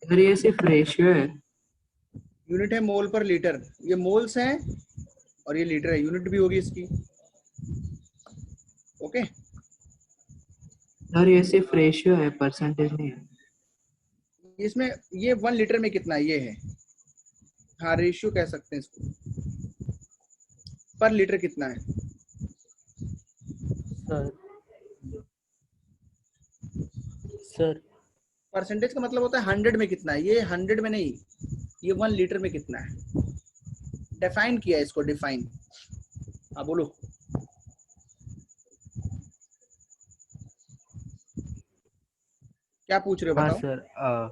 सर ये सिर्फ रेशियो है। यूनिट है मोल पर लीटर, ये मोल्स हैं और ये लीटर है, यूनिट भी होगी इसकी। ओके, सर ये सिर्फ रेशियो है, परसेंटेज नहीं है। इसमें ये 1 लीटर में कितना ये है? हाँ, रेशियो कह सकते हैं इसको। पर लीटर कितना है? सर परसेंटेज का मतलब होता है 100 में कितना है, ये 100 में नहीं, ये 1 लीटर में कितना है। डिफाइन किया इसको, डिफाइन। हाँ बोलो। क्या पूछ रहे हो हाँ बताओ?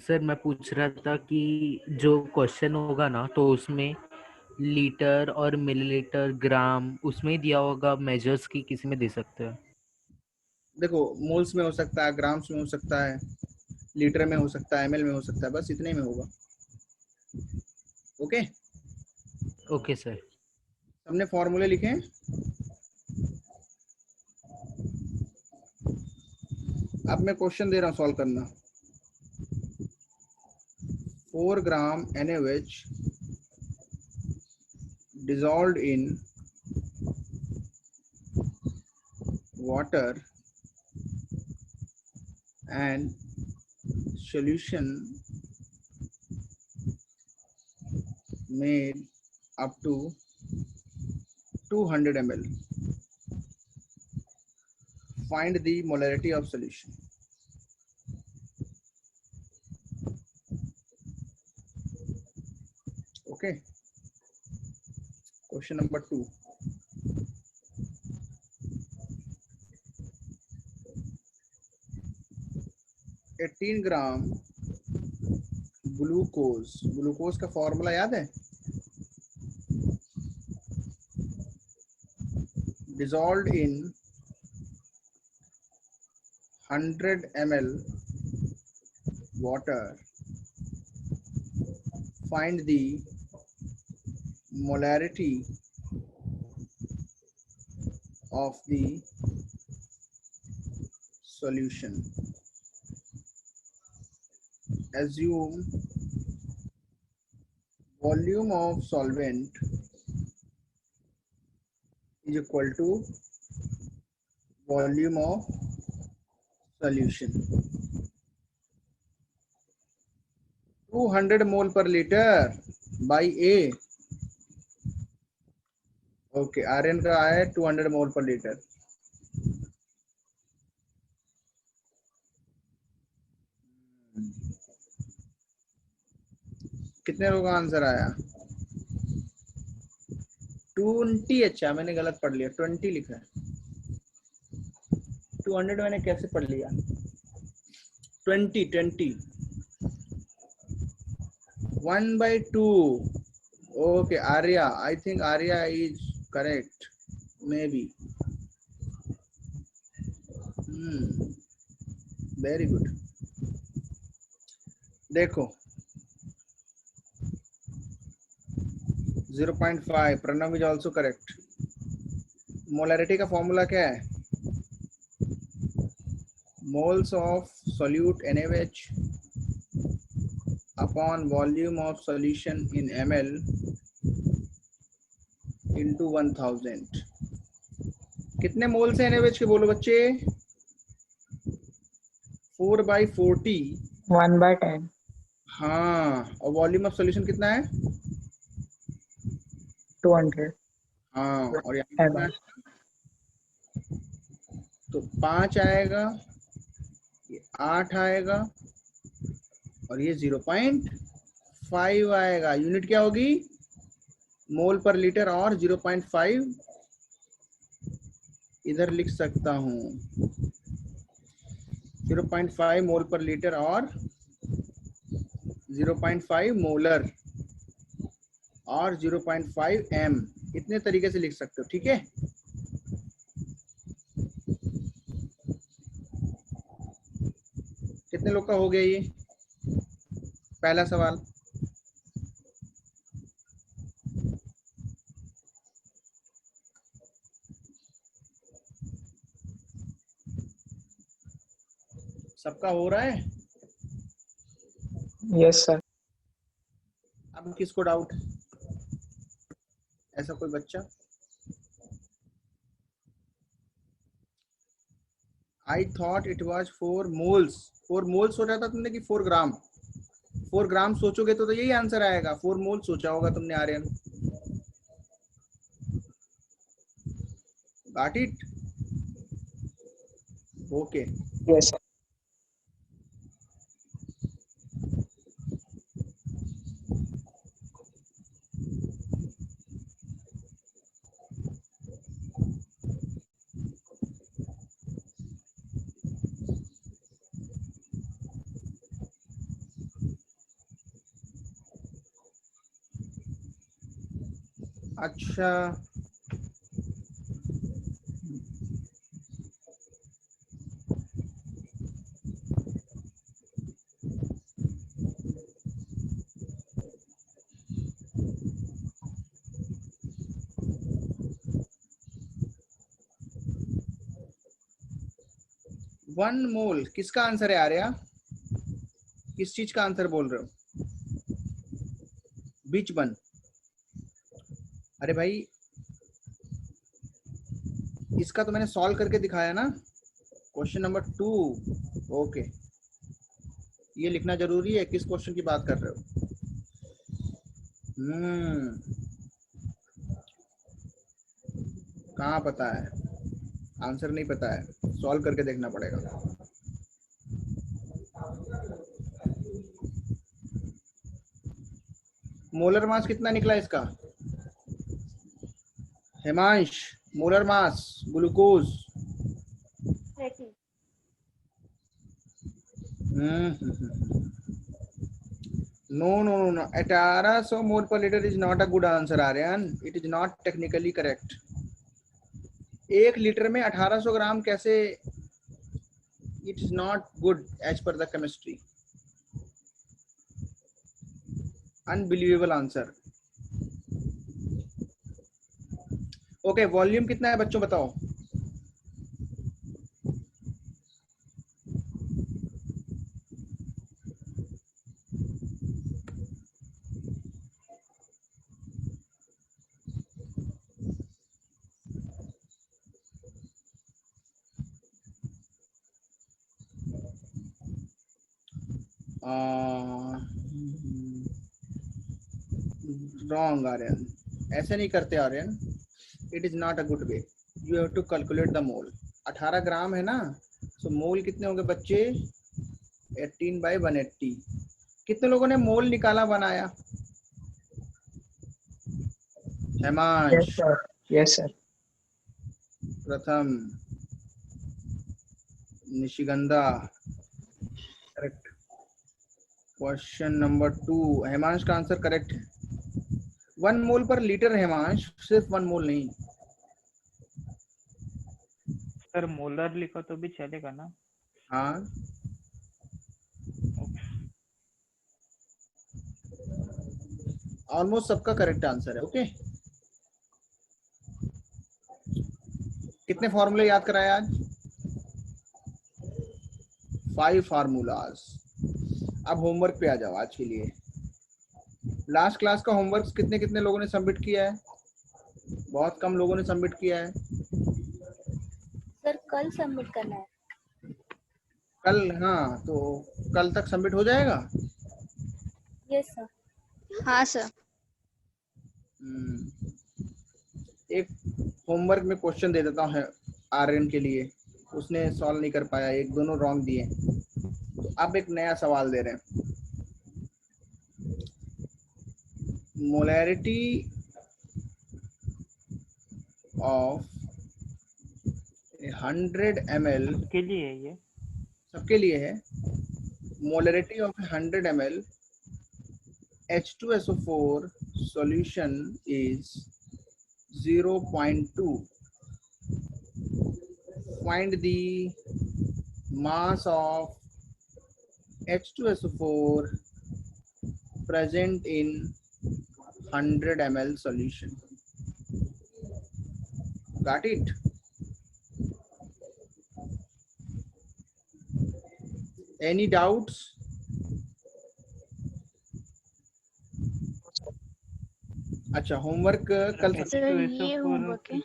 सर मैं पूछ रहा था कि जो क्वेश्चन होगा ना तो उसमें लीटर और मिलीलीटर ग्राम उसमें ही दिया होगा, मेजर्स की किसी में दे सकते हैं? देखो, मोल्स में हो सकता है, ग्राम्स में हो सकता है, लीटर में हो सकता है, ml में हो सकता है, बस इतने में होगा। Okay, okay sir. हमने फॉर्मूले लिखे हैं। अब मैं क्वेश्चन दे रहा हूँ, सॉल्व करना। 4 ग्राम NaOH dissolved in water and solution made up to 200 ml. Find the molarity of solution. Okay. Question number 2. $18 gram glucose का फॉर्मूला याद है? dissolved in 100 ml water. Find the molarity of the solution. Assume volume of solvent is equal to volume of solution. 200 mole per liter by A. Okay, Aryan का है 200 मोल पर litre. कितने लोगों का answer आया? 20। अच्छा, मैंने गलत पढ़ लिया, 20 लिखा है। 200 मैंने कैसे पढ़ लिया? 20 1/2। Okay Arya, I think Arya is correct, maybe. Very good. देखो 0.5, Pranav is also correct. Molarity का फॉर्मूला क्या है? Moles of solute NaOH upon volume of solution in ml into 1000। कितने मोल्स हैं NaOH के बोलो बच्चे? 4/40। 1/10। हाँ, और वॉल्यूम ऑफ सॉल्यूशन कितना है? 200 हाँ, और यहाँ कितना है? तो 5 आएगा, ये 8 आएगा, और ये 0.5 आएगा। यूनिट क्या होगी? मोल पर लीटर, और 0.5 इधर लिख सकता हूँ। 0.5 मोल पर लीटर और 0.5 मोलर और 0.5 m, इतने तरीके से लिख सकते हो। ठीक है, कितने लोग का हो गया ये पहला सवाल? सबका हो रहा है? Yes sir. अब किसको डाउट? ऐसा कोई बच्चा? I thought it was 4 moles. 4 moles सोचा था तुमने कि 4 ग्राम? 4 ग्राम सोचोगे तो यही आंसर आएगा। 4 मोल सोचा होगा तुमने Aryan. Got it? Okay, yes sir. अच्छा, वन मोल किसका आंसर है आर्या? किस चीज का आंसर बोल रहे हो? बीच वन? अरे भाई, इसका तो मैंने सॉल्व करके दिखाया ना, क्वेश्चन नंबर 2। ओके, ये लिखना जरूरी है किस क्वेश्चन की बात कर रहे हो। कहाँ पता है? आंसर नहीं पता है, सॉल्व करके देखना पड़ेगा। मोलर मास कितना निकला इसका? Himansh, molar mass glucose? 80। No, no, no, no. 1800 mole per liter is not a good answer, Aryan. It is not technically correct. 1 litre में 1800 ग्राम कैसे? It is not good as per the chemistry. Unbelievable answer. Okay, volume कितना है बच्चों बताओ? Wrong Aryan, ऐसे नहीं करते Aryan. It is not a good way, you have to calculate the mole. 18 gram है ना, सो मोल कितने होंगे बच्चे, 18/180। कितने लोगों ने मोल निकाला बनाया? हेमांश, Yes, sir. Yes, sir. प्रथम, निशिगंधा, करेक्ट। क्वेश्चन नंबर 2, हेमांश का आंसर करेक्ट है। 1 मोल पर लीटर हेमांश, सिर्फ 1 मोल नहीं। सर मोलर लिखो तो भी चलेगा ना? हाँ, ऑलमोस्ट सबका करेक्ट आंसर है। ओके, कितने फॉर्मूले याद कराए आज? 5 फार्मूलाज। अब होमवर्क पे आ जाओ आज के लिए। लास्ट क्लास का होमवर्क कितने कितने लोगों ने सबमिट किया है? बहुत कम लोगों ने सबमिट किया है। सर कल सबमिट करना है। कल? हाँ, तो कल तक सबमिट हो जाएगा। Yes sir. हाँ सर। एक होमवर्क में क्वेश्चन दे देता हूँ आर्यन के लिए, उसने सॉल्व नहीं कर पाया, एक दोनों रॉन्ग दिए। तो अब एक नया सवाल दे रहे हैं। मोलैरिटी ऑफ 100 ml, के लिए है ये? सबके लिए है। Molarity of 100 ml H2SO4 solution is 0.2. Find the mass of H2SO4 present in 100 ml solution. Got it? Any doubts? अच्छा, होमवर्क कल सर ये होमवर्क है।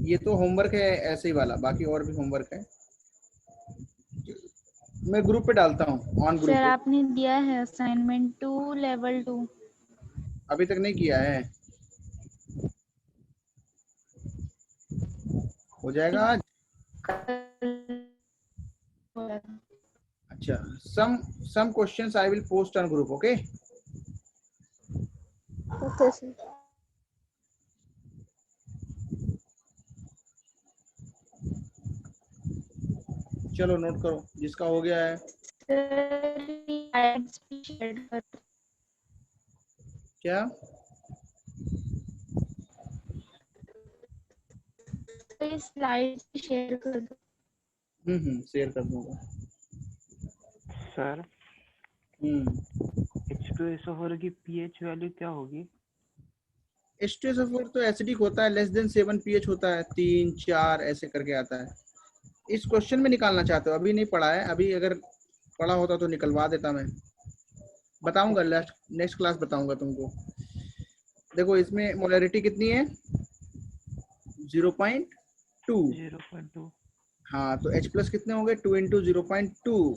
ये तो होमवर्क है ऐसे ही वाला, बाकी और भी होमवर्क है। मैं ग्रुप पे डालता हूँ, ऑन ग्रुप। सर आपने दिया है असाइनमेंट 2 लेवल 2। अभी तक नहीं किया है, हो जाएगा आज। अच्छा, some questions I will post on group, okay? Okay sir. चलो नोट करो जिसका हो गया है। क्या? स्लाइड शेयर कर दो। शेयर कर दूंगा। सर H2SO4 की pH वैल्यू क्या होगी? H2SO4 तो एसिडिक होता है, लेस देन 7 pH होता है, 3 4 ऐसे करके आता है। इस क्वेश्चन में निकालना चाहते हो? अभी नहीं पढ़ा है, अभी अगर पढ़ा होता तो निकलवा देता मैं। बताऊंगा नेक्स्ट क्लास बताऊंगा तुमको। देखो इसमें मोलैरिटी कितनी है? 0.2। हाँ, तो H प्लस कितने होंगे? 2 × 0.2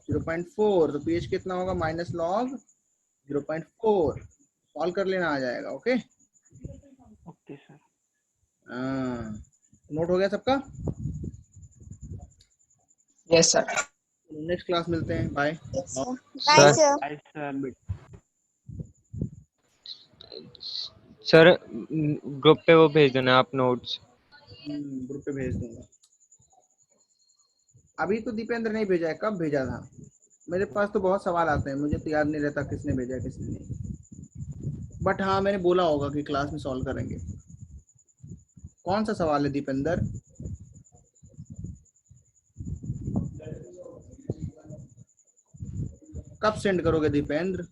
0.4, तो pH कितना होगा? Minus log 0.4। सॉल्व कर लेना, आ जाएगा। Okay okay sir. नोट हो गया सबका? Yes, sir. नेक्स्ट क्लास मिलते हैं। Bye. Sir sir sir group पे वो भेज देना आप नोट्स। ग्रुप पे भेज दूंगा। अभी तो दीपेंद्र नहीं भेजा है, कब भेजा था? मेरे पास तो बहुत सवाल आते हैं, मुझे तो याद नहीं रहता किसने भेजा किसने नहीं। बट हाँ, मैंने बोला होगा कि क्लास में सॉल्व करेंगे। कौन सा सवाल है दीपेंद्र? कब सेंड करोगे Dipendra?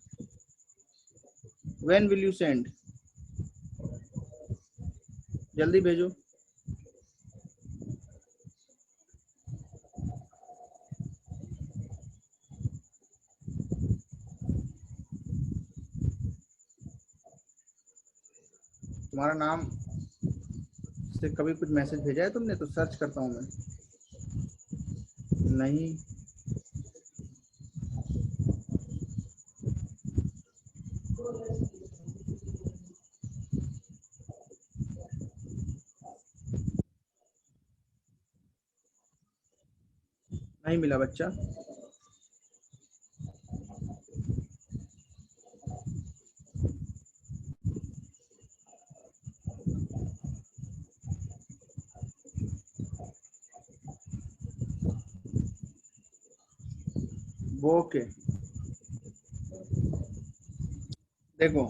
When will you send? जल्दी भेजो। तुम्हारा नाम से कभी कुछ मैसेज भेजा है तुमने? तो सर्च करता हूँ मैं। नहीं, नहीं मिला बच्चा। ओके देखो,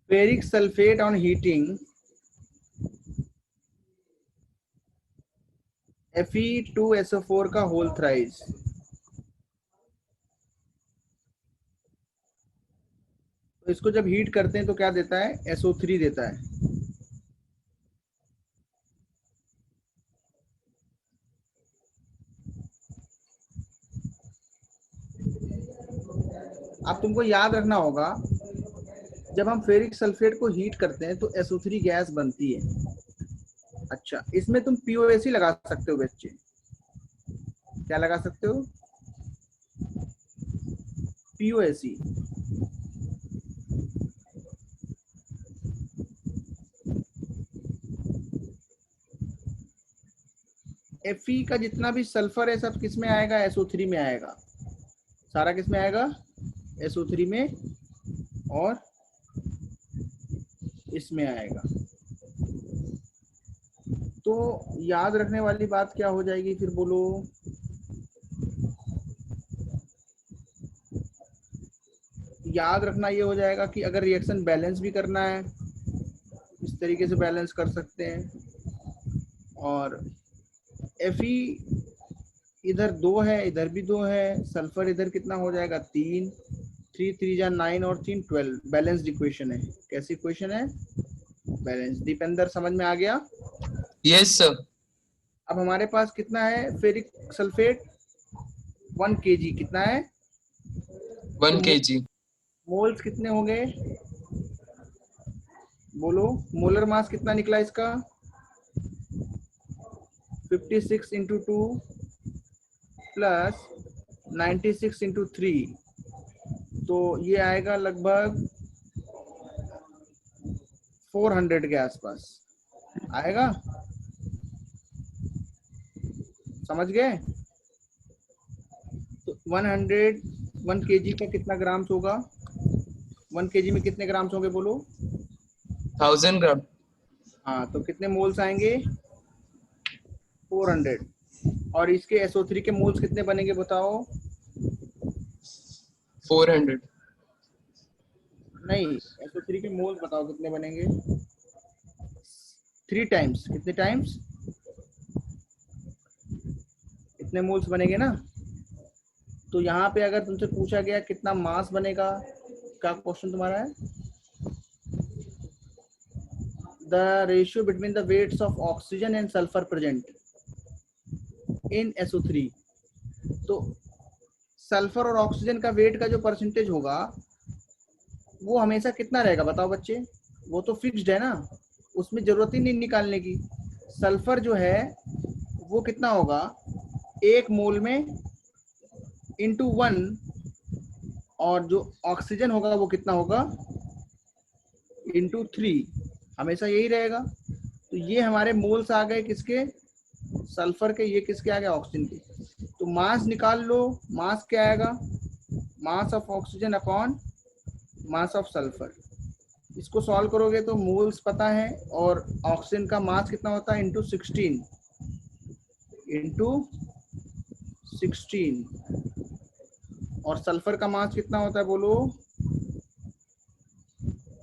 ferric sulphate on heating Fe2SO4 का होल थ्राइस, तो इसको जब हीट करते हैं तो क्या देता है, SO3 देता है। अब तुमको याद रखना होगा, जब हम फेरिक सल्फेट को हीट करते हैं तो SO3 गैस बनती है। अच्छा, इसमें तुम POAC लगा सकते हो बच्चे। क्या लगा सकते हो? POAC। Fe का जितना भी सल्फर है सब किस में आएगा, SO3 में आएगा। सारा किस में आएगा, SO3 में, और इसमें आएगा। तो याद रखने वाली बात क्या हो जाएगी फिर, बोलो? याद रखना ये हो जाएगा कि अगर रिएक्शन बैलेंस भी करना है, इस तरीके से बैलेंस कर सकते हैं। और Fe इधर 2 है, इधर भी 2 है, सल्फर इधर कितना हो जाएगा, 3, 3 3 जा 9 और 3 12। बैलेंस्ड इक्वेशन है। कैसी इक्वेशन है? बैलेंस। दीपेंद्र समझ में आ गया? Yes sir. अब हमारे पास कितना है फेरिक सल्फेट, 1 kg। कितना है? 1 kg। मोल्स कितने हो गए, बोलो? मोलर मास कितना निकला इसका? 56 इंटू 2 प्लस 96 इंटू 3, तो ये आएगा लगभग 400 के आसपास आएगा। समझ गए? तो 1 kg का कितना ग्राम्स होगा? 1 kg में कितने ग्राम्स होंगे, बोलो? 1000 ग्राम। हाँ, तो कितने मोल्स आएंगे? 400। और इसके SO3 के मोल्स कितने बनेंगे बताओ? 400। नहीं, SO3 के मोल्स बताओ कितने बनेंगे? 3 टाइम्स। कितने टाइम्स? इतने मोल्स बनेंगे ना। तो यहाँ पे अगर तुमसे पूछा गया कितना मास बनेगा, क्या क्वेश्चन तुम्हारा है? The ratio between the weights of oxygen and sulphur present in SO3। तो सल्फर और ऑक्सीजन का वेट का जो परसेंटेज होगा वो हमेशा कितना रहेगा बताओ बच्चे? वो तो फिक्स्ड है ना, उसमें जरूरत ही नहीं निकालने की। सल्फर जो है वो कितना होगा, 1 मोल में इंटू 1, और जो ऑक्सीजन होगा वो कितना होगा, इंटू 3। हमेशा यही रहेगा। तो ये हमारे मोल्स आ गए किसके, सल्फर के। ये किसके आ गए, ऑक्सीजन के। तो मास निकाल लो। मास क्या आएगा, mass of oxygen upon mass of sulphur. इसको सॉल्व करोगे तो मोल्स पता है, और ऑक्सीजन का मास कितना होता है, इंटू 16 और सल्फर का मास कितना होता है बोलो,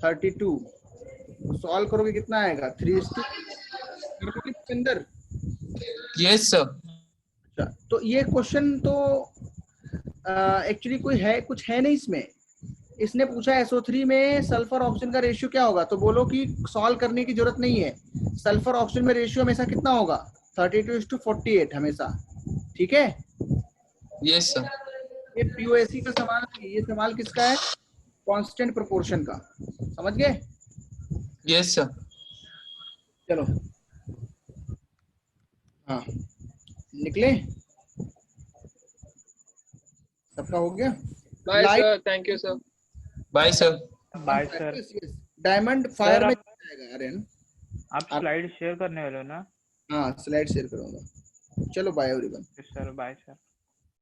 32। सॉल्व करोगे कितना आएगा, 3:2 के अंदर। Yes sir. अच्छा, तो ये क्वेश्चन तो एक्चुअली कोई है, कुछ है नहीं इसमें। इसने पूछा SO3 में सल्फर ऑक्सीजन का रेशियो क्या होगा, तो बोलो कि सॉल्व करने की जरूरत नहीं है। सल्फर ऑक्सीजन में रेशियो हमेशा कितना होगा, 32:48 हमेशा। ठीक है? Yes sir. ये POAC का सवाल है। ये सवाल किसका है, कांस्टेंट प्रोपोर्शन का। समझ गए? Yes sir. चलो, हाँ निकले, सबका हो गया। Bye sir, thank you sir. Bye sir. Bye sir. Diamond fire में आप जाएगा आर्यन। स्लाइड शेयर करने वाले हो ना? हाँ, स्लाइड शेयर करूंगा। चलो bye everyone. Sir bye sir.